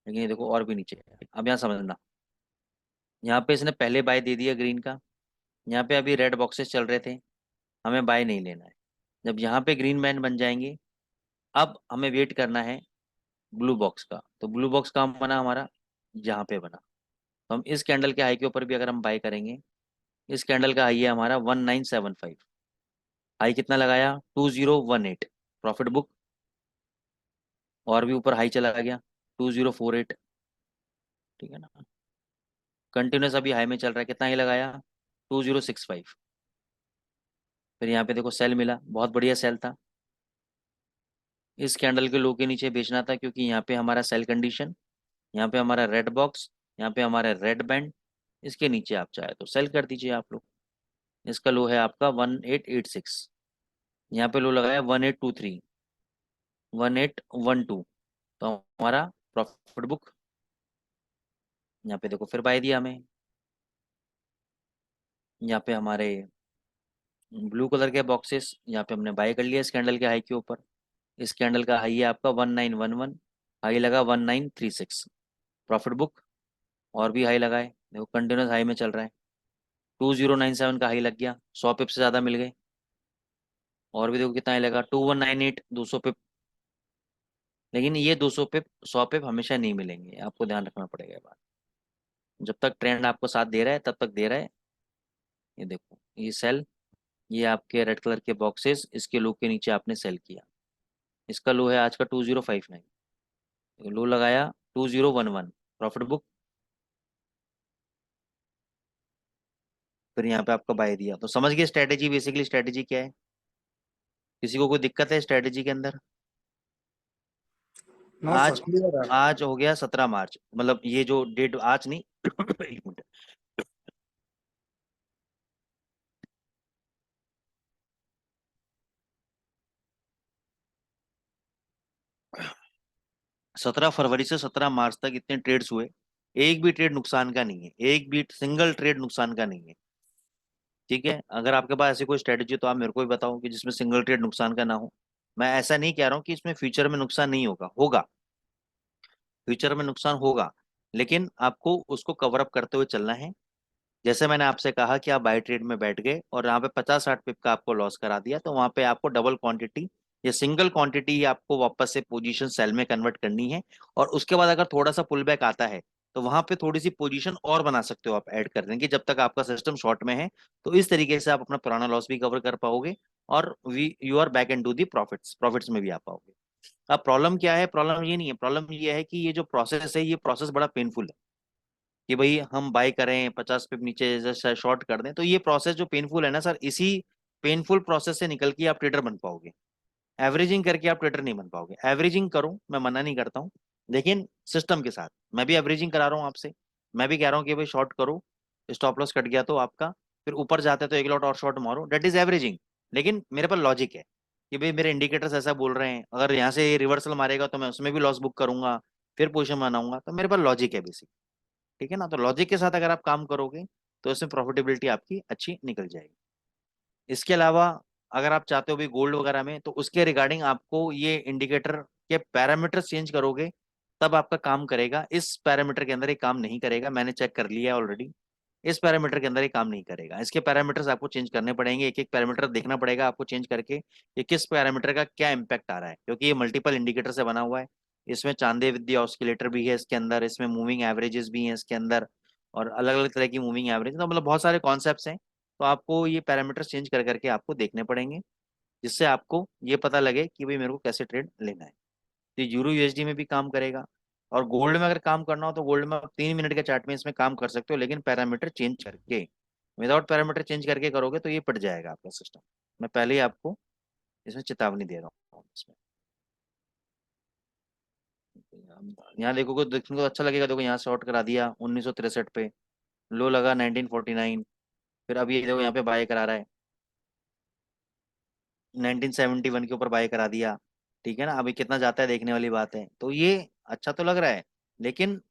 A: लेकिन ये देखो और भी नीचे। अब यहाँ समझना, यहाँ पे इसने पहले बाय दे दिया ग्रीन का, यहाँ पे अभी रेड बॉक्सेस चल रहे थे, हमें बाय नहीं लेना है। जब यहाँ पे ग्रीन बैंड बन जाएंगे, अब हमें वेट करना है ब्लू बॉक्स का। तो ब्लू बॉक्स कहाँ बना हमारा, यहाँ पे बना। तो हम इस कैंडल के हाई के ऊपर भी अगर हम बाय करेंगे, इस कैंडल का हाई है हमारा 1975, हाई कितना लगाया 2018, प्रॉफिट बुक, और भी ऊपर हाई चला गया 2048। ठीक है ना, कंटिन्यूस अभी हाई में चल रहा है, कितना हाई लगाया 2065। फिर यहाँ पे देखो सेल मिला, बहुत बढ़िया सेल था, इस कैंडल के लो के नीचे बेचना था, क्योंकि यहाँ पे हमारा सेल कंडीशन, यहाँ पे हमारा रेड बॉक्स, यहाँ पे हमारा रेड बैंड, इसके नीचे आप चाहे तो सेल कर दीजिए आप लोग। इसका लो है आपका 1886, यहाँ पे लो लगाया 1823, 1812। तो हमारा प्रॉफिट बुक यहाँ पे देखो फिर बाय दिया हमें। यहाँ पे हमारे ब्लू कलर के बॉक्सेस, यहाँ पे हमने बाय कर लिया इस कैंडल के हाई के ऊपर। इस कैंडल का हाई है आपका 1911, हाई लगा 1936। प्रॉफिट बुक और भी हाई लगाए, देखो कंटिन्यूस हाई में चल रहा है। 2097 का हाई लग गया, 100 पिप से ज़्यादा मिल गए। और भी देखो कितना हाई लगा, 2198, 200 पिप। लेकिन ये 200 पिप 100 पिप हमेशा नहीं मिलेंगे, आपको ध्यान रखना पड़ेगा ये बात। जब तक ट्रेंड आपको साथ दे रहा है तब तक दे रहा है। ये देखो ये सेल, ये आपके रेड कलर के बॉक्सेस, इसके लो के नीचे आपने सेल किया। इसका लो है आज का 2059, लो लगाया 2011। प्रॉफिट बुक फिर यहाँ पे आपका बाय दिया। तो समझ गए स्ट्रेटेजी, बेसिकली स्ट्रेटेजी क्या है? किसी को कोई दिक्कत है स्ट्रेटेजी के अंदर?
B: नो सर,
A: आज
B: क्लियर है।
A: आज हो गया 17 मार्च, मतलब ये जो डेट आज नहीं एक मिनट, 17 फरवरी से 17 मार्च तक इतने ट्रेड्स हुए, एक भी ट्रेड नुकसान का नहीं है, एक भी सिंगल ट्रेड नुकसान का नहीं है। ठीक है, अगर आपके पास ऐसी कोई स्ट्रेटेजी तो आप मेरे को भी बताओ कि जिसमें सिंगल ट्रेड नुकसान का ना हो। मैं ऐसा नहीं कह रहा हूँ कि इसमें फ्यूचर में नुकसान नहीं होगा, होगा, फ्यूचर में नुकसान होगा, लेकिन आपको उसको कवर अप करते हुए चलना है। जैसे मैंने आपसे कहा कि आप बाय ट्रेड में बैठ गए और यहाँ पे 50-60 पिप का आपको लॉस करा दिया, तो वहां पे आपको डबल क्वांटिटी या सिंगल क्वांटिटी ही आपको वापस से पोजीशन सेल में कन्वर्ट करनी है। और उसके बाद अगर थोड़ा सा पुल बैक आता है तो वहां पे थोड़ी सी पोजीशन और बना सकते हो आप, ऐड कर देंगे जब तक आपका सिस्टम शॉर्ट में है। तो इस तरीके से आप अपना पुराना लॉस भी कवर कर पाओगे और we you are back and do the profits, profits में भी आ पाओगे। अब प्रॉब्लम क्या है? प्रॉब्लम ये नहीं है, प्रॉब्लम ये है कि ये जो प्रोसेस है ये प्रोसेस बड़ा पेनफुल है कि भाई हम बाय करें 50 पिप नीचे जैसे शॉर्ट कर दें। तो ये प्रोसेस जो पेनफुल है ना सर, इसी पेनफुल प्रोसेस से निकल के आप ट्रेडर बन पाओगे। एवरेजिंग करके आप ट्रेडर नहीं बन पाओगे। एवरेजिंग करो, मैं मना नहीं करता हूँ, लेकिन सिस्टम के साथ। मैं भी एवरेजिंग करा रहा हूँ आपसे, मैं भी कह रहा हूँ कि भाई शॉर्ट करो, स्टॉप लॉस कट गया तो आपका, फिर ऊपर जाते तो एक लॉट और शॉर्ट मारो, डेट इज एवरेजिंग। लेकिन मेरे पास लॉजिक है कि भाई मेरे इंडिकेटर्स ऐसा बोल रहे हैं, अगर यहाँ से ये रिवर्सल मारेगा तो मैं उसमें भी लॉस बुक करूंगा, फिर पोजिशन बनाऊंगा। तो मेरे पास लॉजिक है बेसिक। ठीक है ना? तो लॉजिक के साथ अगर आप काम करोगे तो इसमें प्रॉफिटेबिलिटी आपकी अच्छी निकल जाएगी। इसके अलावा अगर आप चाहते हो भी गोल्ड वगैरह में, तो उसके रिगार्डिंग आपको ये इंडिकेटर के पैरामीटर चेंज करोगे तब आपका काम करेगा। इस पैरामीटर के अंदर ये काम नहीं करेगा, मैंने चेक कर लिया है ऑलरेडी। इस पैरामीटर के अंदर ये काम नहीं करेगा, इसके पैरामीटर्स आपको चेंज करने पड़ेंगे, एक एक पैरामीटर देखना पड़ेगा आपको चेंज करके कि किस पैरामीटर का क्या इंपैक्ट आ रहा है, क्योंकि ये मल्टीपल इंडिकेटर से बना हुआ है। इसमें चांदे विद्या ऑस्किलेटर भी है इसके अंदर, इसमें मूविंग एवरेजेस भी हैं इसके अंदर, और अलग अलग तरह की मूविंग एवरेज, तो मतलब बहुत सारे कॉन्सेप्ट्स हैं। तो आपको ये पैरामीटर्स चेंज कर करके आपको देखने पड़ेंगे, जिससे आपको ये पता लगे कि भाई मेरे को कैसे ट्रेड लेना है। तो यूरो यूएसडी में भी काम करेगा। और गोल्ड में अगर काम करना हो तो गोल्ड में आप 3 मिनट के चार्ट में इसमें काम कर सकते हो, लेकिन पैरामीटर चेंज करके। विदाउट पैरामीटर चेंज करके करोगे तो ये पट जाएगा आपका सिस्टम। मैं पहले ही आपको इसमें चेतावनी दे रहा हूँ इसमें। यहाँ देखोगे, देखने को अच्छा लगेगा, देखो यहाँ शॉर्ट करा दिया 1963 पे, लो लगा 1949, फिर अब ये देखो यहाँ पे बाय करा रहा है 1971 के ऊपर बाय करा दिया। ठीक है ना? अभी कितना जाता है देखने वाली बात है। तो ये अच्छा तो लग रहा है, लेकिन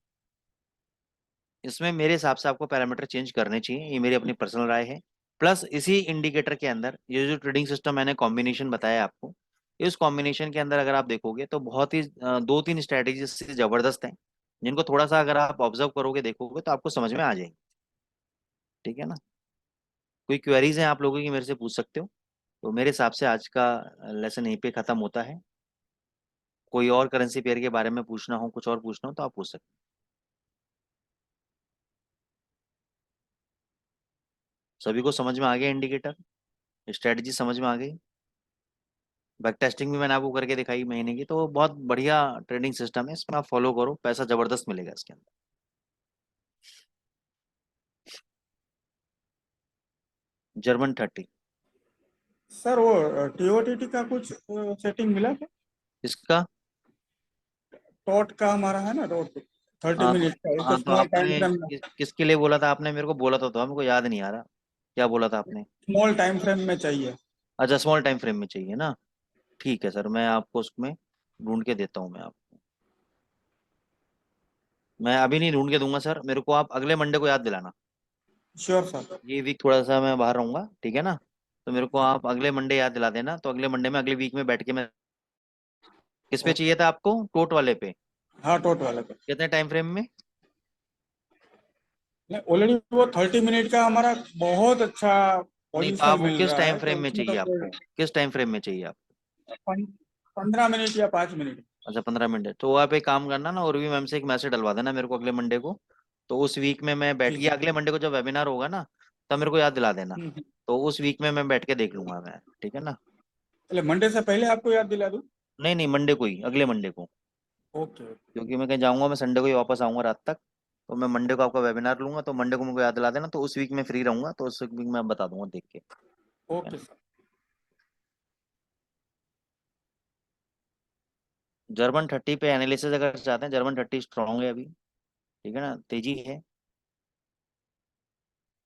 A: इसमें मेरे हिसाब से आपको पैरामीटर चेंज करने चाहिए, ये मेरी अपनी पर्सनल राय है। प्लस इसी इंडिकेटर के अंदर ये जो ट्रेडिंग सिस्टम मैंने कॉम्बिनेशन बताया आपको, इस कॉम्बिनेशन के अंदर अगर आप देखोगे तो बहुत ही 2-3 स्ट्रैटेजी से जबरदस्त हैं, जिनको थोड़ा सा अगर आप ऑब्जर्व करोगे देखोगे तो आपको समझ में आ जाएंगे। ठीक है ना? कोई क्वेरीज हैं आप लोगों की, मेरे से पूछ सकते हो। तो मेरे हिसाब से आज का लेसन यहीं पे खत्म होता है। कोई और करेंसी पेयर के बारे में पूछना हो, कुछ और पूछना हो तो आप पूछ सकते हो। सभी को समझ में आ गया? इंडिकेटर स्ट्रेटजी समझ में आ गई? बैक टेस्टिंग भी मैंने आपको करके दिखाई महीने की, तो बहुत बढ़िया ट्रेडिंग सिस्टम है, इसमें आप फॉलो करो, पैसा जबरदस्त मिलेगा इसके अंदर। जर्मन 30।
B: सर वो टीओटीटी का कुछ सेटिंग मिला क्या?
A: इसका
B: टॉट का हमारा है ना, टॉट 30
A: हाँ तो
B: मिनट का,
A: हाँ
B: एक
A: तो
B: स्मॉल टाइम
A: आपने
B: फ्रेम में।
A: किसके लिए बोला था आपने? मेरे को बोला तो मेरे को याद नहीं आ रहा क्या बोला था आपने।
B: स्मॉल टाइम फ्रेम में चाहिए।
A: अच्छा, स्मॉल टाइम फ्रेम में चाहिए ना। ठीक है सर, मैं आपको उसमें ढूंढ के देता हूँ। मैं अभी नहीं ढूंढ के दूंगा सर, मेरे को आप अगले मंडे को याद दिलाना।
B: Sure sir.
A: ये वीक थोड़ा सा मैं बाहर रहूंगा, ठीक है ना। तो मेरे को आप अगले मंडे याद दिला देना, तो अगले मंडे में अगले वीक में बैठ के मैं। किस पे
B: ओके।
A: चाहिए था आपको? टोट वाले पे?
B: हाँ, टोट वाले पे।
A: कितने टाइम फ्रेम में?
B: नहीं, ऑलरेडी वो 30 मिनट का हमारा बहुत अच्छा
A: नहीं तो
B: पोजीशन
A: आप वो
B: मिल
A: किस
B: रहा
A: टाइम
B: है,
A: फ्रेम
B: तो
A: में
B: उसमें तो
A: चाहिए
B: कोई
A: आपको? किस टाइम फ्रेम में चाहिए आपको?
B: 15 मिनट या 5 मिनट।
A: अच्छा, 15 मिनट। तो आप एक काम करना ना, और भी मैम से एक मैसेज डलवा देना मेरे को अगले मंडे को। तो उस वीक में मैं बैठ
B: ठीक
A: के,
B: है।
A: अगले मंडे को जब वेबिनार होगा ना, तब मेरे को याद दिला देना।
B: हम्म, हम्म।
A: तो उस वीक में मैं बैठ के देख लूंगा मैं, ठीक है ना।
B: चलिए, मंडे से पहले आपको याद दिला दूँ।
A: नहीं नहीं, मंडे को ही, अगले मंडे को।
B: Okay, okay.
A: क्योंकि मैं कहीं जाऊंगा, मैं संडे को ही वापस आऊंगा रात तक। तो मैं मंडे को आपका वेबिनार लूंगा, तो मंडे को मुझे याद दिला देना, तो उस वीक में फ्री रहूंगा, तो उस वीक में बता दूंगा देख के, ठीक है
B: ओके
A: ना।
B: सर।
A: जर्मन 30 पे एनालिसिस अगर चाहते हैं, जर्मन 30 स्ट्रांग है अभी, ठीक है ना, तेजी है।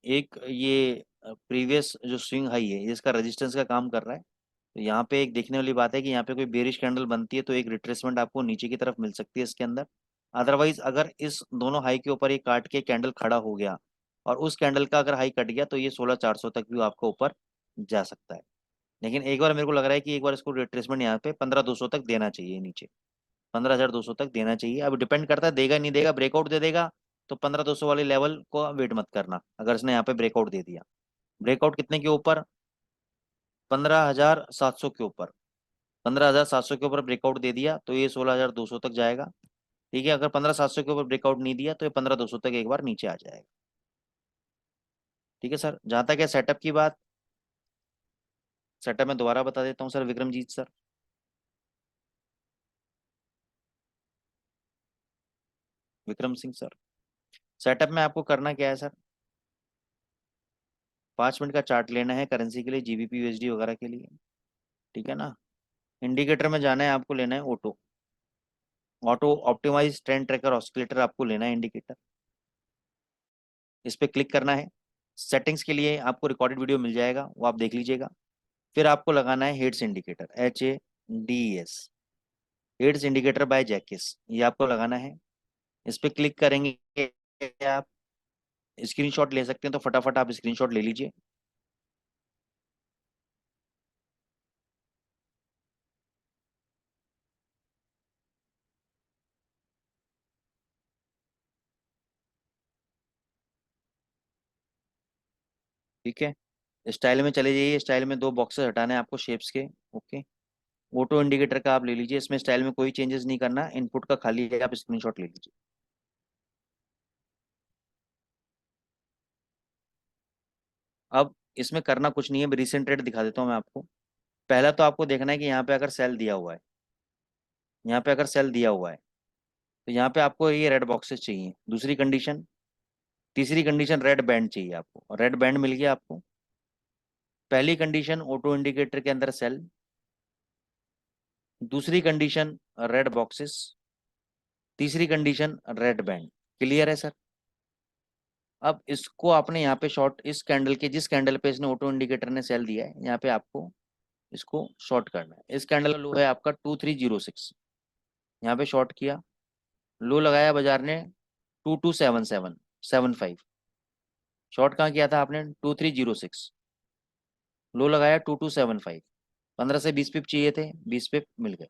A: एक ये प्रीवियस जो स्विंग हाई है, इसका रेजिस्टेंस का काम कर रहा है। तो यहाँ पे एक देखने वाली बात है कि यहाँ पे कोई बेरिश कैंडल बनती है तो एक रिट्रेसमेंट आपको नीचे की तरफ मिल सकती है इसके अंदर। अदरवाइज अगर इस दोनों हाई के ऊपर ये काट के कैंडल खड़ा हो गया, और उस कैंडल का अगर हाई कट गया, तो ये 16,400 तक भी आपको ऊपर जा सकता है। लेकिन एक बार मेरे को लग रहा है कि एक बार इसको रिट्रेसमेंट यहाँ पे 15,200 तक देना चाहिए नीचे। 15,200 तक देना चाहिए। अब डिपेंड करता है देगा नहीं देगा, ब्रेकआउट दे देगा तो 15,200 वाले लेवल को वेट मत करना। अगर इसने यहाँ पे ब्रेकआउट दे दिया, ब्रेकआउट कितने के ऊपर? 15,700 के ऊपर। 15,700 के ऊपर ब्रेकआउट दे दिया तो ये 16,200 तक जाएगा। ठीक है, अगर 15,700 के ऊपर ब्रेकआउट नहीं दिया तो ये 15,200 तक एक बार नीचे आ जाएगा। ठीक है सर, जहां तक है सेटअप की बात, सेटअप मैं दोबारा बता देता हूँ sir, Vikramjit sir. Vikram Singh sir, setup में आपको करना क्या है सर? 5 मिनट का चार्ट लेना है करेंसी के लिए, जीबीपी यूएसडी वगैरह के लिए, ठीक है ना। इंडिकेटर में जाना है, आपको लेना है auto. Auto optimize trend tracker oscillator आपको लेना है इंडिकेटर। इस पर क्लिक करना है। सेटिंग्स के लिए आपको रिकॉर्डेड वीडियो मिल जाएगा, वो आप देख लीजिएगा। फिर आपको लगाना है Hades indicator, HADES, Hades indicator by Jakis, ये आपको लगाना है। इस पर क्लिक करेंगे, आप स्क्रीनशॉट ले सकते हैं, तो फटाफट आप स्क्रीनशॉट ले लीजिए। ठीक है, स्टाइल में चले जाइए। स्टाइल में दो बॉक्सेस हटाने हैं आपको शेप्स के। ओके, ऑटो इंडिकेटर का आप ले लीजिए, इसमें स्टाइल में कोई चेंजेस नहीं करना, इनपुट का खाली है, आप स्क्रीनशॉट ले लीजिए। अब इसमें करना कुछ नहीं है, रिसेंट ट्रेड दिखा देता हूँ मैं आपको। पहला तो आपको देखना है कि यहाँ पे अगर सेल दिया हुआ है, यहाँ पे अगर सेल दिया हुआ है, तो यहाँ पे आपको ये रेड बॉक्सेस चाहिए। दूसरी कंडीशन, तीसरी कंडीशन, रेड बैंड चाहिए आपको। रेड बैंड मिल गया आपको। पहली कंडीशन ऑटो इंडिकेटर के अंदर सेल, दूसरी कंडीशन रेड बॉक्सेस, तीसरी कंडीशन रेड बैंड। क्लियर है सर? अब इसको आपने यहाँ पे शॉर्ट, इस कैंडल के जिस कैंडल पे इसने ऑटो इंडिकेटर ने सेल दिया है, यहाँ पे आपको इसको शॉर्ट करना है। इस कैंडल का लो है आपका 2306, यहाँ पे शॉर्ट किया। लो लगाया बाजार ने 227775। शॉर्ट कहाँ किया था आपने? 2306। लो लगाया 2275। 15 से 20 पिप चाहिए थे, 20 पिप मिल गए।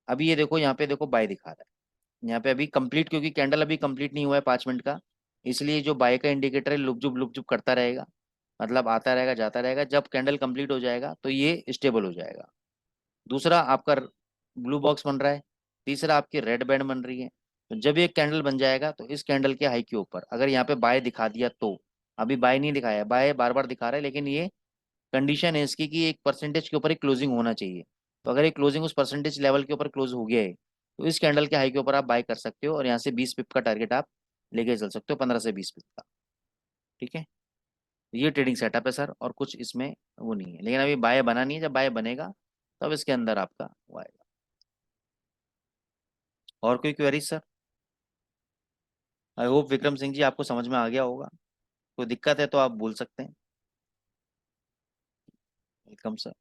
A: अभी ये देखो, यहाँ पे देखो बाय दिखा रहा है। यहाँ पे अभी कंप्लीट, क्योंकि कैंडल अभी कंप्लीट नहीं हुआ है 5 मिनट का, इसलिए जो बाय का इंडिकेटर है लुप जुप करता रहेगा। मतलब आता रहेगा जाता रहेगा, जब कैंडल कंप्लीट हो जाएगा तो ये स्टेबल हो जाएगा। दूसरा आपका ब्लू बॉक्स बन रहा है, तीसरा आपकी रेड बैंड बन रही है। तो जब ये कैंडल बन जाएगा, तो इस कैंडल के हाई के ऊपर अगर यहाँ पे बाय दिखा दिया, तो अभी बाय नहीं दिखाया, बाय बार बार दिखा रहा है, लेकिन ये कंडीशन है इसकी कि एक परसेंटेज के ऊपर एक क्लोजिंग होना चाहिए। तो अगर ये क्लोजिंग उस परसेंटेज लेवल के ऊपर क्लोज हो गया है, तो इस कैंडल के हाई के ऊपर आप बाय कर सकते हो, और यहाँ से 20 पिप का टारगेट आप लेके चल सकते हो, 15 से 20 पिप का। ठीक है, ये ट्रेडिंग सेटअप है सर, और कुछ इसमें वो नहीं है। लेकिन अभी बाय बना नहीं है, जब बाय बनेगा तब इसके अंदर आपका वो आएगा। और कोई query sir? I hope Vikram Singh ji आपको समझ में आ गया होगा। कोई दिक्कत है तो आप बोल सकते हैं। Welcome sir.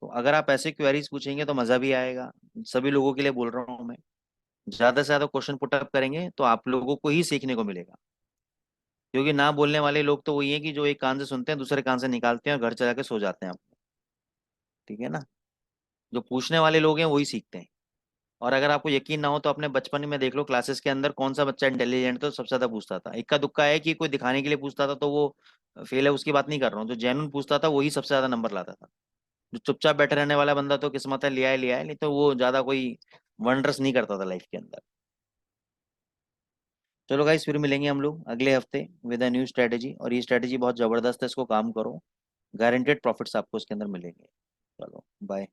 A: तो अगर आप ऐसे क्वेरीज पूछेंगे तो मज़ा भी आएगा। सभी लोगों के लिए बोल रहा हूँ मैं। ज़्यादा से ज़्यादा क्वेश्चन पुटअप करेंगे तो आप लोगों को ही सीखने को मिलेगा। क्योंकि ना बोलने वाले लोग तो वही है कि जो एक कान से सुनते हैं दूसरे कान से निकालते हैं और घर चला के सो जाते हैं आप। ठीक है ना। जो पूछने वाले लोग हैं वही सीखते हैं। और अगर आपको यकीन ना हो तो अपने बचपन में देख लो, क्लासेस के अंदर कौन सा बच्चा इंटेलिजेंट तो सबसे ज्यादा पूछता था। इक्का दुक्का है कि कोई दिखाने के लिए पूछता था तो वो फेल है, उसकी बात नहीं कर रहा हूँ। जो जेन्युइन पूछता था वही सबसे ज्यादा नंबर लाता था। जो चुपचाप बैठे रहने वाला बंदा तो किस्मत है, लिया है, नहीं तो वो ज्यादा कोई वंडर्स नहीं करता था लाइफ के अंदर। चलो गाइस, फिर मिलेंगे हम लोग अगले हफ्ते विद अ न्यू स्ट्रेटेजी। और ये स्ट्रेटेजी बहुत जबरदस्त है, इसको काम करो, गारंटेड प्रॉफिट्स आपको इसके अंदर मिलेंगे। चलो बाय।